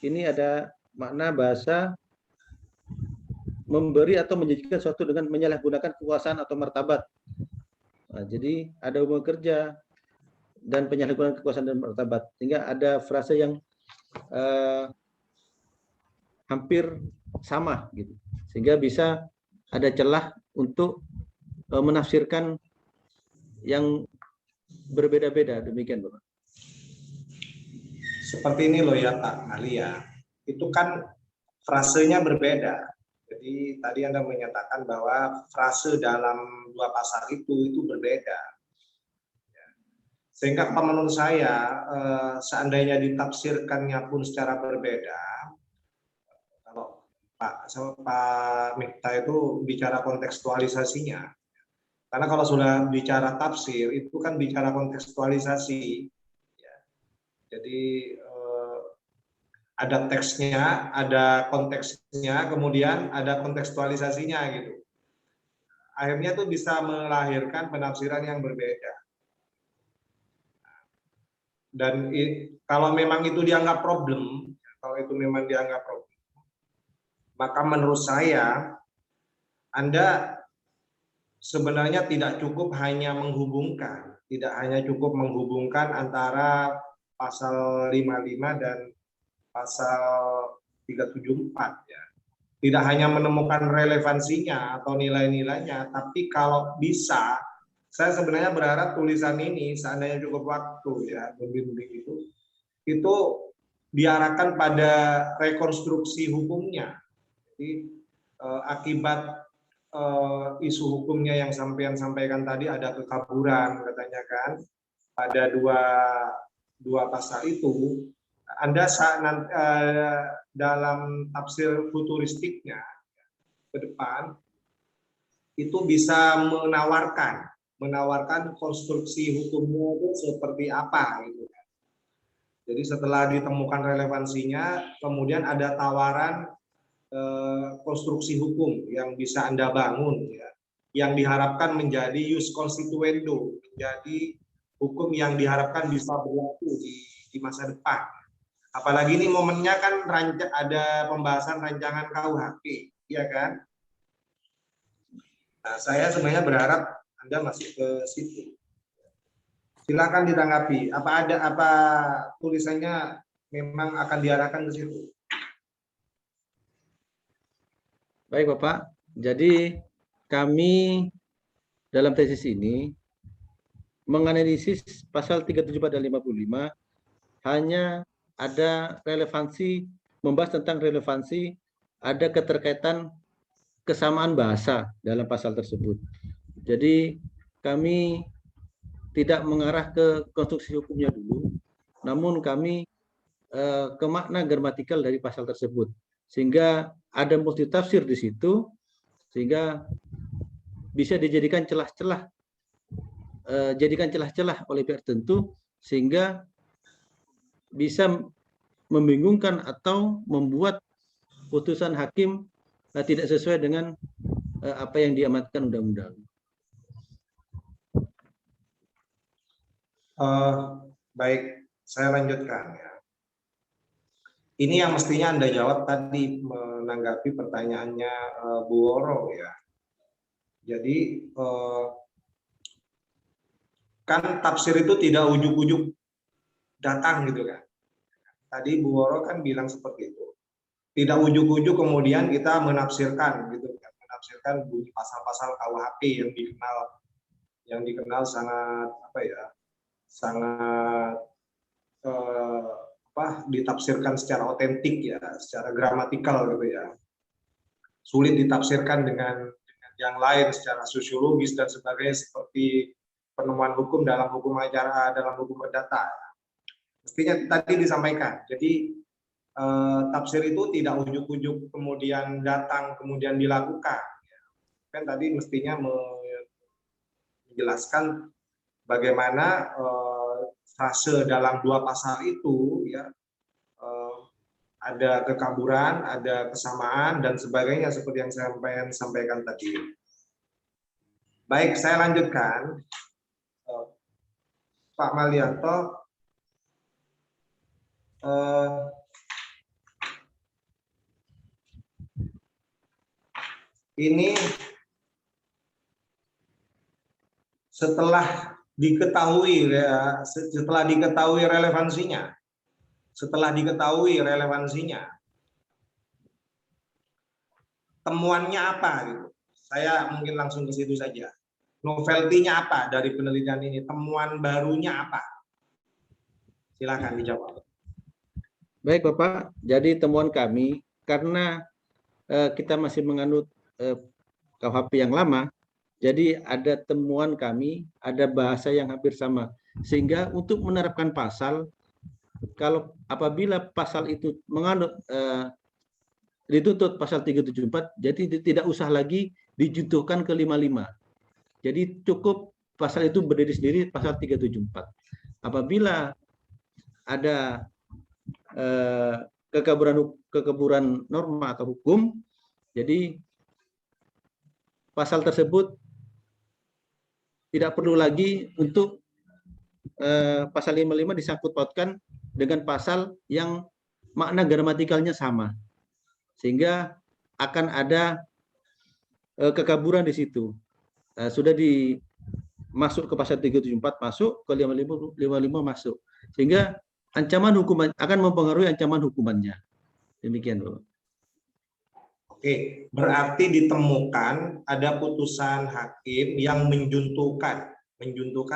ini ada makna bahasa memberi atau menjanjikan sesuatu dengan menyalahgunakan kekuasaan atau martabat. Nah, jadi ada hubungan kerja dan penyalahgunaan kekuasaan dan martabat, sehingga ada frase yang hampir sama gitu, sehingga bisa ada celah untuk menafsirkan yang berbeda-beda. Demikian, Bapak. Seperti ini loh ya Pak Ali ya, itu kan frasenya berbeda. Jadi tadi Anda menyatakan bahwa frase dalam dua pasal itu berbeda. Sehingga menurut saya seandainya ditafsirkannya pun secara berbeda, kalau Pak Miftah itu bicara kontekstualisasinya. Karena kalau sudah bicara tafsir, itu kan bicara kontekstualisasi. Ya. Jadi ada teksnya, ada konteksnya, kemudian ada kontekstualisasinya gitu. Akhirnya itu bisa melahirkan penafsiran yang berbeda. Dan kalau memang itu dianggap problem, maka menurut saya Anda sebenarnya tidak cukup hanya menghubungkan antara pasal 55 dan pasal 374 ya. Tidak hanya menemukan relevansinya atau nilai-nilainya, tapi kalau bisa, saya sebenarnya berharap tulisan ini seandainya cukup waktu ya, bimbing itu diarahkan pada rekonstruksi hukumnya. Jadi akibat isu hukumnya yang sampean sampaikan tadi, ada kekaburan katanya kan pada dua pasal itu, Anda dalam tafsir futuristiknya ke depan itu bisa menawarkan konstruksi hukumnya itu seperti apa gitu. Jadi setelah ditemukan relevansinya, kemudian ada tawaran konstruksi hukum yang bisa Anda bangun ya, yang diharapkan menjadi jus constituendo, menjadi hukum yang diharapkan bisa berlaku di masa depan. Apalagi ini momennya kan ada pembahasan rancangan KUHP, ya kan? Nah, saya sebenarnya berharap Anda masuk ke situ. Silakan ditanggapi. Apa tulisannya memang akan diarahkan ke situ? Baik, Bapak. Jadi kami dalam tesis ini menganalisis pasal 374 dan 55 hanya ada relevansi, membahas tentang relevansi, ada keterkaitan kesamaan bahasa dalam pasal tersebut. Jadi kami tidak mengarah ke konstruksi hukumnya dulu, namun kami ke makna gramatikal dari pasal tersebut. sehingga ada multitafsir di situ, sehingga bisa dijadikan celah-celah oleh pihak tertentu, sehingga bisa membingungkan atau membuat putusan hakim tidak sesuai dengan apa yang diamatkan undang-undang. Baik, saya lanjutkan ya. Ini yang mestinya Anda jawab tadi menanggapi pertanyaannya Bu Woro ya. Jadi kan tafsir itu tidak ujuk-ujuk datang gitu kan. Tadi Bu Woro kan bilang seperti itu. Tidak ujuk-ujuk kemudian kita menafsirkan gitu kan. Menafsirkan bunyi pasal-pasal KUHP yang dikenal sangat apa ya? Sangat ditafsirkan secara otentik ya, secara gramatikal gitu ya. Sulit ditafsirkan dengan yang lain secara sosiologis dan sebagainya seperti penemuan hukum dalam hukum acara, dalam hukum perdata. Mestinya tadi disampaikan. Jadi tafsir itu tidak ujuk-ujuk kemudian datang kemudian dilakukan. Kan tadi mestinya menjelaskan bagaimana fase dalam dua pasal itu ya ada kekaburan, ada kesamaan dan sebagainya seperti yang saya sampaikan tadi. Baik, saya lanjutkan. Pak Malianto, ini setelah diketahui relevansinya, temuannya apa gitu. Saya mungkin langsung ke situ saja. Novelty-nya apa dari penelitian ini? Temuan barunya apa? Silakan dijawab. Baik Bapak, jadi temuan kami karena kita masih menganut KUHP yang lama, jadi ada temuan kami, ada bahasa yang hampir sama. Sehingga untuk menerapkan pasal, kalau apabila pasal itu menganut dituntut pasal 374, jadi tidak usah lagi dijuntuhkan ke 55. Jadi cukup pasal itu berdiri sendiri pasal 374. Apabila ada kekaburan norma atau hukum, jadi pasal tersebut tidak perlu lagi untuk pasal 55 disangkut pautkan dengan pasal yang makna gramatikalnya sama, sehingga akan ada kekaburan di situ. Sudah masuk ke pasal 374 masuk, ke 55 masuk, sehingga ancaman hukuman akan mempengaruhi ancaman hukumannya. Demikian, Bapak. Oke, berarti ditemukan ada putusan hakim yang menjuntuhkan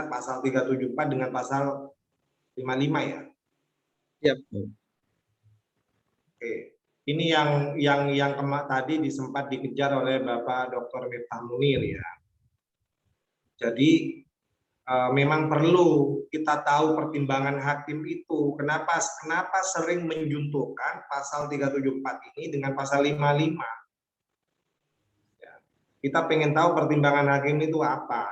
pasal 374 dengan pasal 55 ya. Ya. Oke. Ini yang tadi sempat dikejar oleh Bapak Dr. Miftah Munir ya. Jadi memang perlu kita tahu pertimbangan hakim itu. Kenapa sering menjuntuhkan pasal 374 ini dengan pasal 55? Ya, kita pengen tahu pertimbangan hakim itu apa.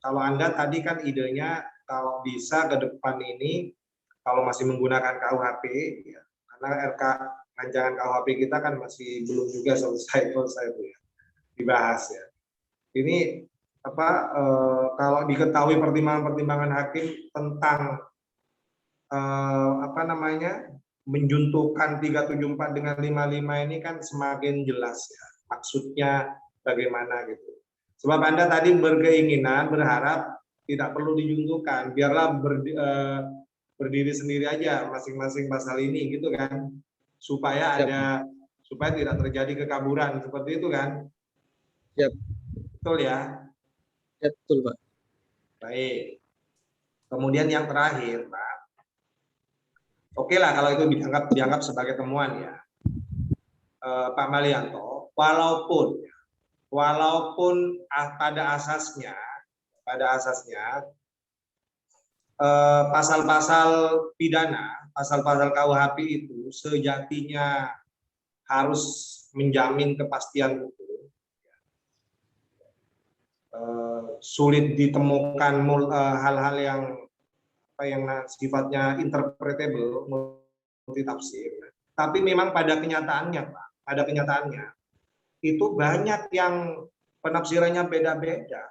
Kalau Anda tadi kan idenya kalau bisa ke depan ini kalau masih menggunakan KUHP, ya, karena rancangan KUHP kita kan masih belum juga selesai itu ya, dibahas ya. Ini kalau diketahui pertimbangan hakim tentang menjuntuhkan 374 dengan 55 ini kan semakin jelas ya maksudnya bagaimana gitu. Sebab Anda tadi berharap tidak perlu dijuntuhkan, biarlah berdiri sendiri aja masing-masing pasal ini gitu kan, supaya tidak terjadi kekaburan seperti itu kan. Siap. Betul ya? Ya, betul, Pak. Baik. Kemudian yang terakhir, Pak. Oke lah kalau itu dianggap sebagai temuan ya. Pak Malianto, walaupun pada asasnya pasal-pasal pidana, pasal-pasal KUHP itu sejatinya harus menjamin kepastian hukum. Sulit ditemukan hal-hal yang sifatnya interpretable, multitafsir. Tapi memang pada kenyataannya, Pak, itu banyak yang penafsirannya beda-beda.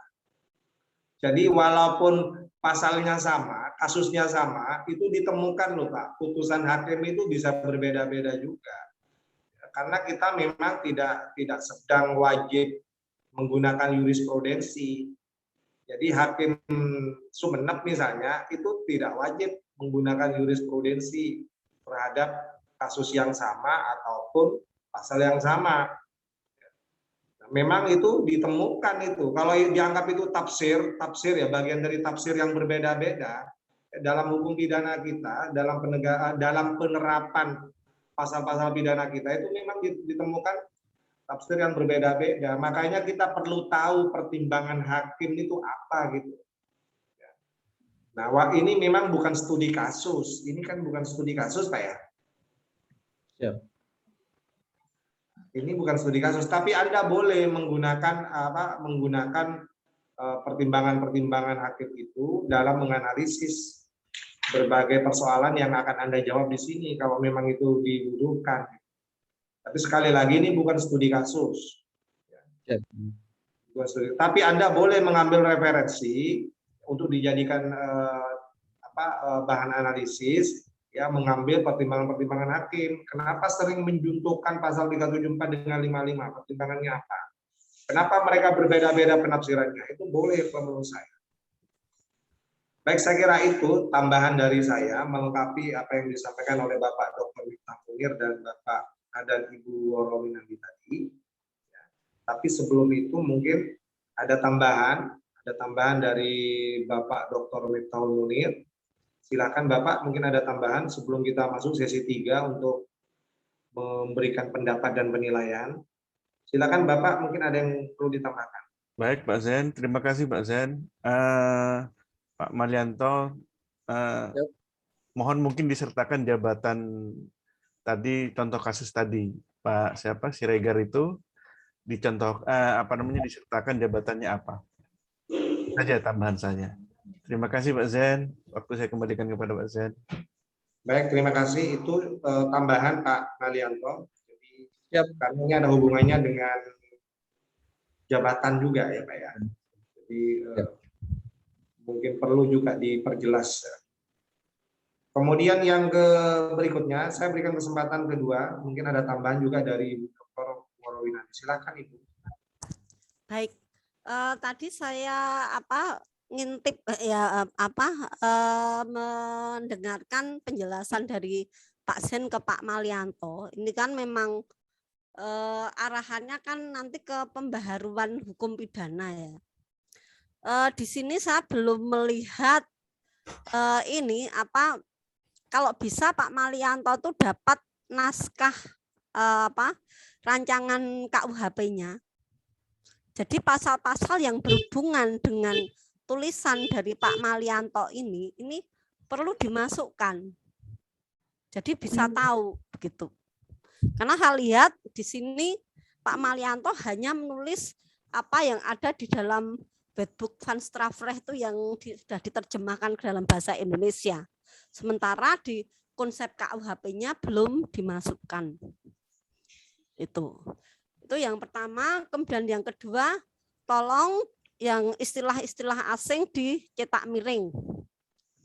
Jadi walaupun pasalnya sama, kasusnya sama, itu ditemukan loh Pak, putusan hakim itu bisa berbeda-beda juga. Karena kita memang tidak sedang wajib menggunakan jurisprudensi. Jadi hakim Sumeneb misalnya itu tidak wajib menggunakan jurisprudensi terhadap kasus yang sama ataupun pasal yang sama. Memang itu ditemukan itu. Kalau dianggap itu tafsir ya bagian dari tafsir yang berbeda-beda dalam hukum pidana kita, dalam penerapan pasal-pasal pidana kita itu memang ditemukan tafsir yang berbeda-beda. Makanya kita perlu tahu pertimbangan hakim itu apa gitu. Nah, ini memang bukan studi kasus. Ini kan bukan studi kasus, Pak ya. Ya. Ini bukan studi kasus, tapi Anda boleh menggunakan pertimbangan-pertimbangan hakim itu dalam menganalisis berbagai persoalan yang akan Anda jawab di sini kalau memang itu dibutuhkan. Tapi sekali lagi ini bukan studi kasus. Ya. Tapi Anda boleh mengambil referensi untuk dijadikan bahan analisis, ya, mengambil pertimbangan-pertimbangan hakim. Kenapa sering menjuntukkan pasal 374 dengan 55? Pertimbangannya apa? Kenapa mereka berbeda-beda penafsirannya? Itu boleh menurut saya. Baik, saya kira itu tambahan dari saya melengkapi apa yang disampaikan oleh Bapak Dr. Miftah Munir dan Bapak dan Ibu Worowinandi tadi. Ya. Tapi sebelum itu mungkin ada tambahan dari Bapak Dr. Miftah Munir. Silakan Bapak, mungkin ada tambahan sebelum kita masuk sesi 3 untuk memberikan pendapat dan penilaian. Silakan Bapak, mungkin ada yang perlu ditambahkan. Baik Pak Zen, terima kasih Pak Zen. Pak Malianto, mohon mungkin disertakan jabatan tadi, contoh kasus tadi Pak Siregar itu dicontoh disertakan jabatannya apa saja tambahan saya. Terima kasih Pak Zen. Waktu saya kembalikan kepada Pak Zen. Baik, terima kasih. Itu tambahan Pak Malianto. Jadi karena ini ada hubungannya dengan jabatan juga ya Pak ya. Jadi mungkin perlu juga diperjelas. Kemudian yang berikutnya, saya berikan kesempatan kedua, mungkin ada tambahan juga dari Dr. Worowinandi. Silakan Ibu. Baik, tadi saya ngintip mendengarkan penjelasan dari Pak Zen ke Pak Malianto. Ini kan memang arahannya kan nanti ke pembaharuan hukum pidana ya. Di sini saya belum melihat kalau bisa Pak Malianto tuh dapat naskah rancangan KUHP-nya. Jadi pasal-pasal yang berhubungan dengan tulisan dari Pak Malianto ini perlu dimasukkan. Jadi bisa tahu begitu. Karena saya lihat di sini Pak Malianto hanya menulis apa yang ada di dalam Wetboek van Strafrecht itu yang sudah diterjemahkan ke dalam bahasa Indonesia. Sementara di konsep KUHP-nya belum dimasukkan. Itu yang pertama. Kemudian yang kedua, tolong yang istilah-istilah asing dicetak miring.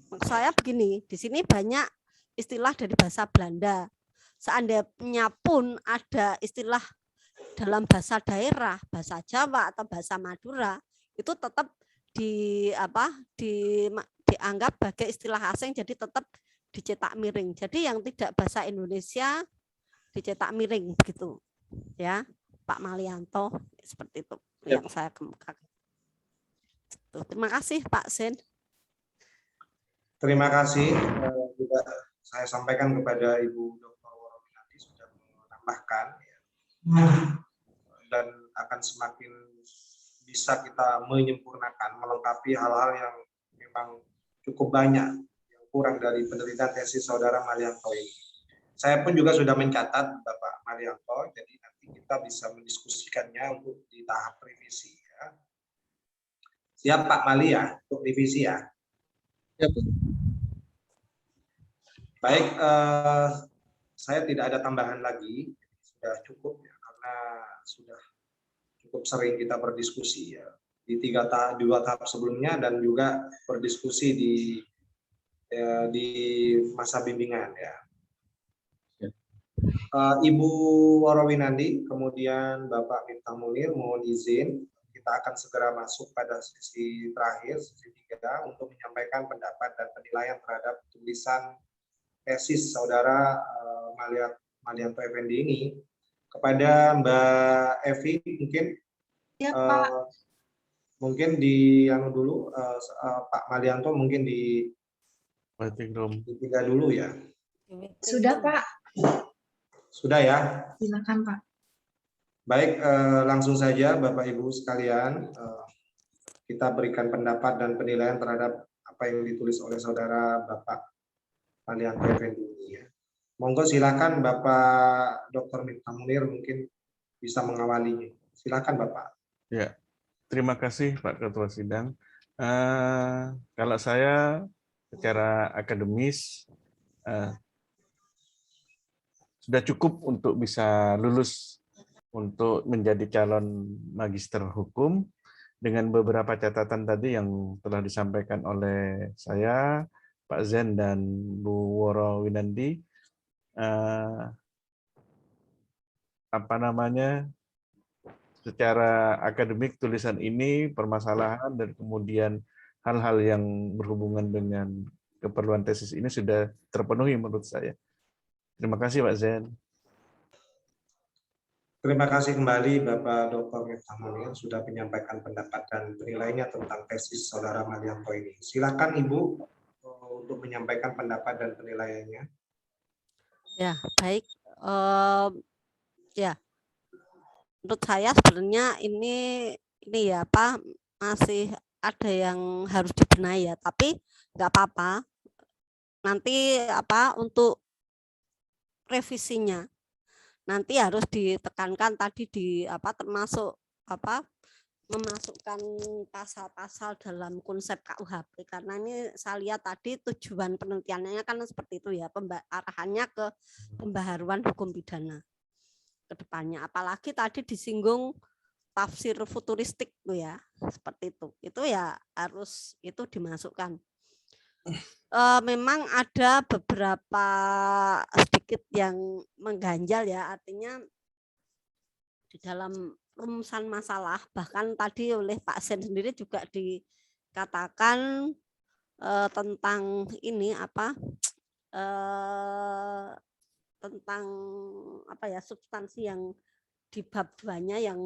Maksud saya begini, di sini banyak istilah dari bahasa Belanda. Seandainya pun ada istilah dalam bahasa daerah, bahasa Jawa atau bahasa Madura, itu tetap dianggap sebagai istilah asing, jadi tetap dicetak miring. Jadi yang tidak bahasa Indonesia dicetak miring begitu. Ya, Pak Malianto, seperti itu yang saya kemukakan. Terima kasih Pak Zen. Terima kasih juga saya sampaikan kepada Ibu Dr. Worowinandi sudah menambahkan ya. Dan akan semakin bisa kita menyempurnakan, melengkapi hal-hal yang memang cukup banyak yang kurang dari penelitian tesis saudara Malianto ini. Saya pun juga sudah mencatat Bapak Marianto, jadi nanti kita bisa mendiskusikannya untuk di tahap revisi. Ya. Siap Pak Mali ya, untuk revisi ya. Ya, Pak. Baik, saya tidak ada tambahan lagi, sudah cukup ya, karena sudah cukup sering kita berdiskusi ya di dua tahap sebelumnya dan juga berdiskusi di masa bimbingan ya. Ibu Worowinandi, kemudian Bapak Miftah Munir, mohon izin kita akan segera masuk pada sesi terakhir, sesi 3, untuk menyampaikan pendapat dan penilaian terhadap tulisan tesis saudara Malianto Effendi ini. Kepada Mbak Evi mungkin Ya, Pak. Mungkin di dulu Pak Malianto mungkin di tiga dulu ya. Sudah, Pak. Sudah ya. Silakan, Pak. Baik, langsung saja Bapak Ibu sekalian, kita berikan pendapat dan penilaian terhadap apa yang ditulis oleh saudara Bapak Malianto Effendi ini ya. Monggo silakan Bapak Dr. Miftah Munir mungkin bisa mengawalinya. Silakan Bapak. Ya, terima kasih Pak Ketua Sidang. Kalau saya secara akademis sudah cukup untuk bisa lulus untuk menjadi calon magister hukum dengan beberapa catatan tadi yang telah disampaikan oleh saya, Pak Zen dan Bu Worowinandi. Secara akademik tulisan ini permasalahan dan kemudian hal-hal yang berhubungan dengan keperluan tesis ini sudah terpenuhi menurut saya. Terima kasih Pak Zen. Terima kasih kembali Bapak Dr. Miftah Munir sudah menyampaikan pendapat dan penilaiannya tentang tesis saudara Malianto ini. Silakan Ibu untuk menyampaikan pendapat dan penilaiannya. Ya, baik. Ya, menurut saya sebenarnya ini ya Pak, masih ada yang harus dibenahi ya, tapi nggak apa-apa. Nanti untuk revisinya nanti harus ditekankan tadi termasuk memasukkan pasal-pasal dalam konsep KUHP, karena ini saya lihat tadi tujuan penelitiannya kan seperti itu ya, arahannya ke pembaharuan hukum pidana ke depannya, apalagi tadi disinggung tafsir futuristik tuh ya, seperti itu ya harus itu dimasukkan. Memang ada beberapa sedikit yang mengganjal ya, artinya di dalam rumusan masalah, bahkan tadi oleh Pak Sen sendiri juga dikatakan tentang ini tentang substansi yang di bab 2-nya yang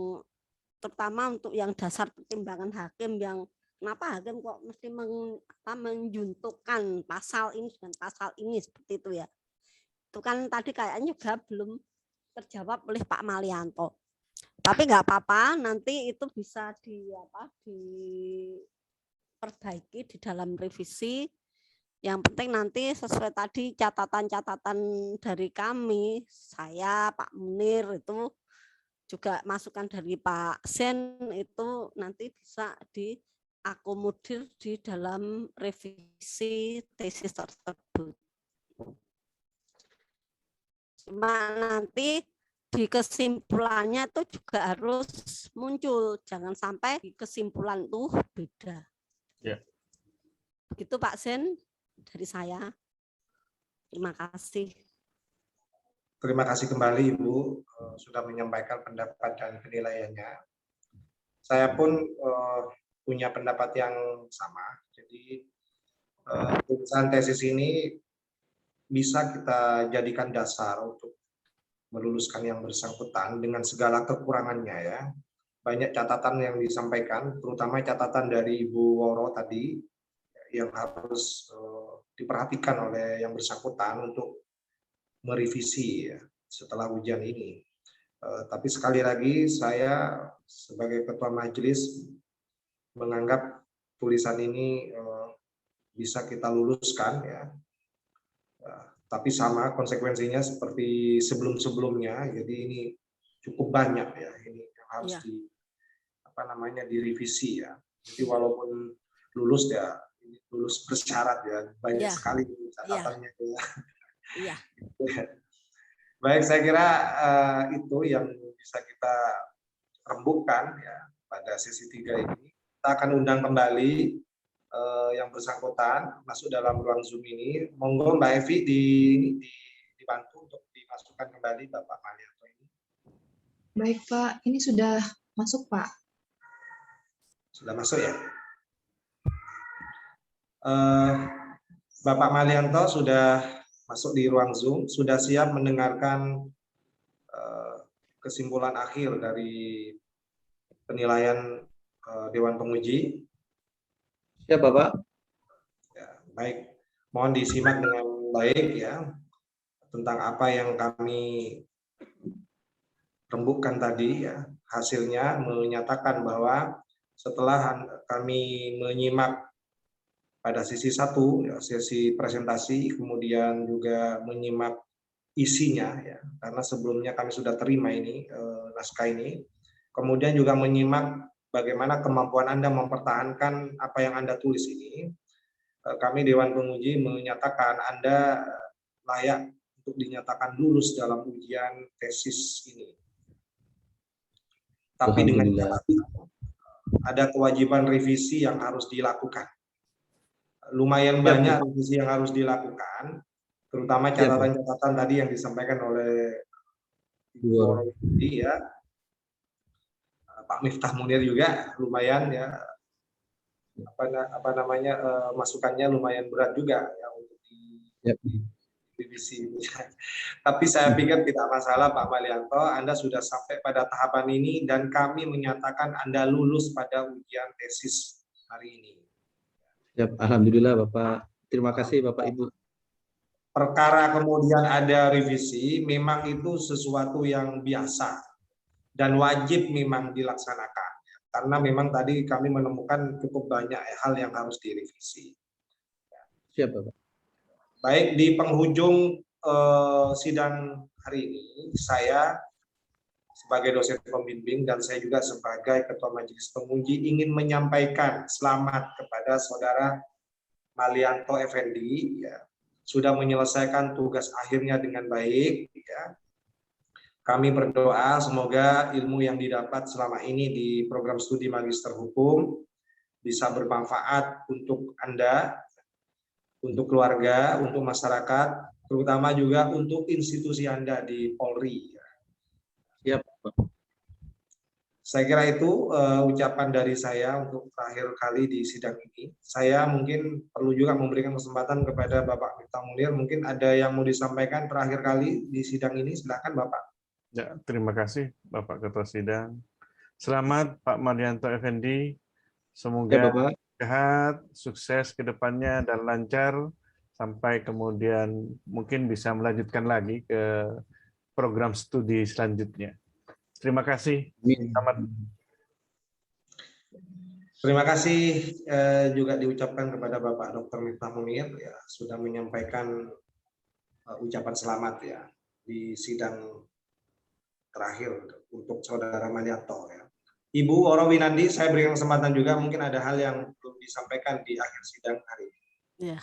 terutama untuk yang dasar pertimbangan hakim, yang kenapa hakim kok mesti menjuntukkan pasal ini dan pasal ini seperti itu ya. Itu kan tadi kayaknya juga belum terjawab oleh Pak Malianto. Tapi nggak apa-apa, nanti itu bisa diperbaiki di dalam revisi. Yang penting nanti sesuai tadi catatan-catatan dari kami, saya, Pak Munir, itu juga masukan dari Pak Sen, itu nanti bisa diakomodir di dalam revisi tesis tersebut. Cuma nanti di kesimpulannya itu juga harus muncul, jangan sampai di kesimpulan itu beda. Ya. Begitu Pak Sen dari saya. Terima kasih. Terima kasih kembali Ibu sudah menyampaikan pendapat dan penilaiannya. Saya pun punya pendapat yang sama. Jadi tulisan tesis ini bisa kita jadikan dasar untuk meluluskan yang bersangkutan dengan segala kekurangannya ya. Banyak catatan yang disampaikan, terutama catatan dari Ibu Woro tadi yang harus diperhatikan oleh yang bersangkutan untuk merevisi ya, setelah ujian ini. Tapi sekali lagi saya sebagai ketua majelis menganggap tulisan ini bisa kita luluskan ya. tapi sama konsekuensinya seperti sebelum-sebelumnya. Jadi ini cukup banyak ya, ini yang harus direvisi ya. Jadi walaupun lulus ya, lulus bersyarat ya, banyak sekali catatannya ya. Iya. Baik, saya kira itu yang bisa kita rembukan ya pada sesi 3 ini. Kita akan undang kembali yang bersangkutan masuk dalam ruang Zoom ini. Monggo Mbak Evi dibantu untuk dimasukkan kembali Bapak Malianto ini. Baik Pak, ini sudah masuk Pak. Sudah masuk ya? Bapak Malianto sudah masuk di ruang Zoom, sudah siap mendengarkan kesimpulan akhir dari penilaian Dewan Penguji. Siap Bapak. Ya, baik, mohon disimak dengan baik ya tentang apa yang kami rembukan tadi ya. Hasilnya menyatakan bahwa setelah kami menyimak pada sesi 1 ya, sesi presentasi, kemudian juga menyimak isinya ya, karena sebelumnya kami sudah terima ini naskah ini, kemudian juga menyimak bagaimana kemampuan Anda mempertahankan apa yang Anda tulis ini. Kami Dewan Penguji menyatakan Anda layak untuk dinyatakan lulus dalam ujian tesis ini. Tapi dengan ada kewajiban revisi yang harus dilakukan. Lumayan banyak revisi yang harus dilakukan, terutama catatan-catatan tadi yang disampaikan oleh Ibu ya, Pak Miftah Munir juga lumayan ya, masukannya lumayan berat juga ya untuk di revisi. Tapi saya pikir tidak masalah Pak Malianto, Anda sudah sampai pada tahapan ini dan kami menyatakan Anda lulus pada ujian tesis hari ini. Ya, alhamdulillah Bapak. Terima kasih Bapak Ibu. Perkara kemudian ada revisi, memang itu sesuatu yang biasa dan wajib memang dilaksanakan. Karena memang tadi kami menemukan cukup banyak hal yang harus direvisi. Siap Bapak. Baik, di penghujung sidang hari ini, saya sebagai dosen pembimbing dan saya juga sebagai Ketua Majelis Penguji ingin menyampaikan selamat kepada Saudara Malianto Effendi ya, sudah menyelesaikan tugas akhirnya dengan baik ya. Kami berdoa semoga ilmu yang didapat selama ini di program studi Magister Hukum bisa bermanfaat untuk Anda, untuk keluarga, untuk masyarakat, terutama juga untuk institusi Anda di Polri. Siap. Saya kira itu ucapan dari saya untuk terakhir kali di sidang ini. Saya mungkin perlu juga memberikan kesempatan kepada Bapak Miftah Munir. Mungkin ada yang mau disampaikan terakhir kali di sidang ini. Silakan Bapak. Ya, terima kasih Bapak Ketua Sidang. Selamat Pak Malianto Effendi. Semoga sehat, sukses ke depannya dan lancar sampai kemudian mungkin bisa melanjutkan lagi ke program studi selanjutnya. Terima kasih. Selamat. Terima kasih juga diucapkan kepada Bapak Dr. Miftah Munir ya, sudah menyampaikan ucapan selamat ya di sidang terakhir untuk Saudara Malianto ya. Ibu Oro Winandi, saya berikan kesempatan juga, mungkin ada hal yang belum disampaikan di akhir sidang hari ini. Ya,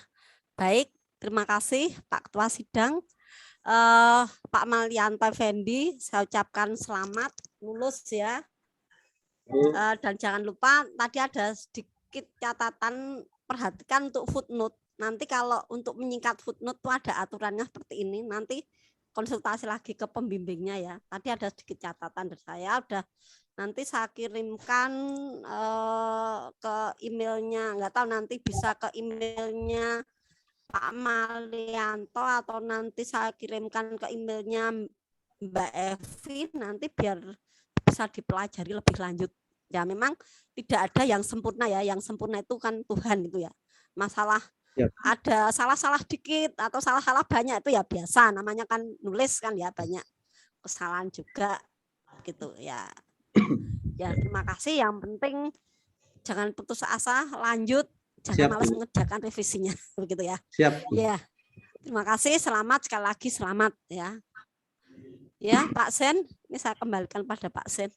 baik, terima kasih Pak Ketua Sidang. Pak Malianto Effendi, saya ucapkan selamat lulus ya. Dan jangan lupa tadi ada sedikit catatan, perhatikan untuk footnote. Nanti kalau untuk menyingkat footnote itu ada aturannya seperti ini. Nanti konsultasi lagi ke pembimbingnya ya. Tadi ada sedikit catatan dari saya, nanti saya kirimkan ke emailnya. Nggak tahu nanti bisa ke emailnya Pak Malianto atau nanti saya kirimkan ke emailnya Mbak Evi, nanti biar bisa dipelajari lebih lanjut. Ya memang tidak ada yang sempurna ya, yang sempurna itu kan Tuhan itu ya. Masalah ada salah-salah dikit atau salah-salah banyak itu ya biasa, namanya kan nulis kan ya, banyak kesalahan juga gitu ya. Ya terima kasih, yang penting jangan putus asa, lanjut. Jangan malas mengerjakan revisinya, begitu ya. Siap. Ya, Terima kasih, selamat sekali lagi, selamat ya. Ya, Pak Sen, ini saya kembalikan pada Pak Sen.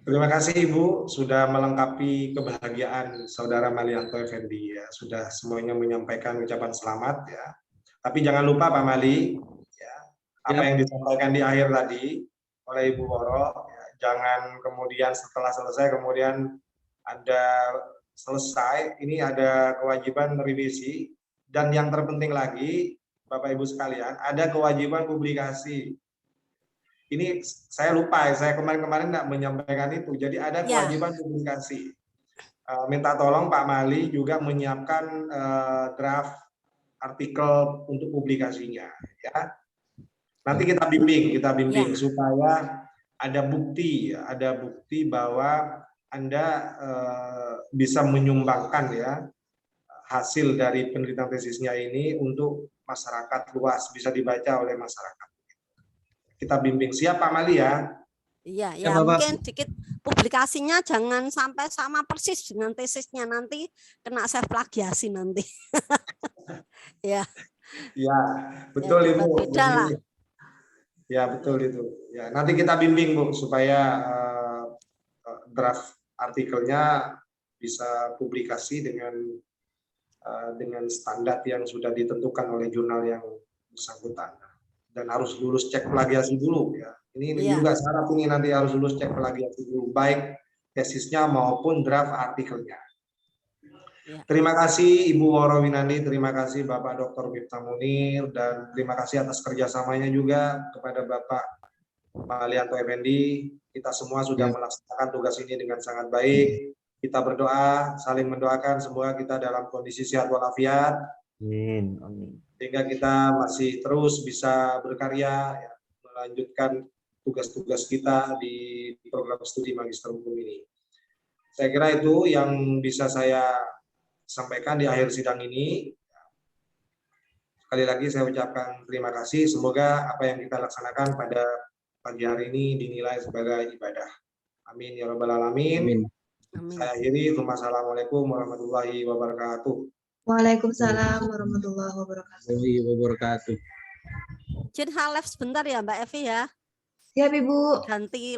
Terima kasih Ibu sudah melengkapi kebahagiaan Saudara Malianto Effendi ya, sudah semuanya menyampaikan ucapan selamat ya. Tapi jangan lupa Pak Mali ya, apa yang disampaikan di akhir tadi oleh Ibu Woro ya, jangan kemudian setelah selesai kemudian ada selesai, ini ada kewajiban revisi dan yang terpenting lagi Bapak Ibu sekalian, ada kewajiban publikasi. Ini saya lupa, saya kemarin-kemarin tidak menyampaikan itu. Jadi ada kewajiban publikasi. Minta tolong Pak Mali juga menyiapkan draft artikel untuk publikasinya. Ya. Nanti kita bimbing supaya ada bukti bahwa Anda bisa menyumbangkan ya hasil dari penelitian tesisnya ini untuk masyarakat luas, bisa dibaca oleh masyarakat. Kita bimbing. Siap Pak Mali ya? Iya, ya mungkin sedikit publikasinya jangan sampai sama persis dengan tesisnya, nanti kena self plagiasi nanti. Ya. Ya, betul ya, Ibu. Beda lah. Ya, betul itu. Ya, nanti kita bimbing Bu supaya draft artikelnya bisa publikasi dengan standar yang sudah ditentukan oleh jurnal yang bersangkutan. Dan harus lulus cek plagiasi dulu ya. Ini juga syarat ini nanti harus lulus cek plagiasi dulu, baik tesisnya maupun draft artikelnya. Ya. Terima kasih Ibu Woro Winandi, terima kasih Bapak Dr. Miftah Munir, dan terima kasih atas kerjasamanya juga kepada Bapak Malianto Effendi. Kita semua sudah melaksanakan tugas ini dengan sangat baik. Kita berdoa, saling mendoakan semoga kita dalam kondisi sehat walafiat. Amin. Sehingga kita masih terus bisa berkarya, ya, melanjutkan tugas-tugas kita di program studi Magister Hukum ini. Saya kira itu yang bisa saya sampaikan di akhir sidang ini. Sekali lagi saya ucapkan terima kasih. Semoga apa yang kita laksanakan pada pagi hari ini dinilai sebagai ibadah. Amin ya rabbal alamin. Saya akhiri. Wassalamualaikum warahmatullahi wabarakatuh. Waalaikumsalam warahmatullahi wabarakatuh. Izin live sebentar ya Mbak Evi ya. Siap Ibu. Ganti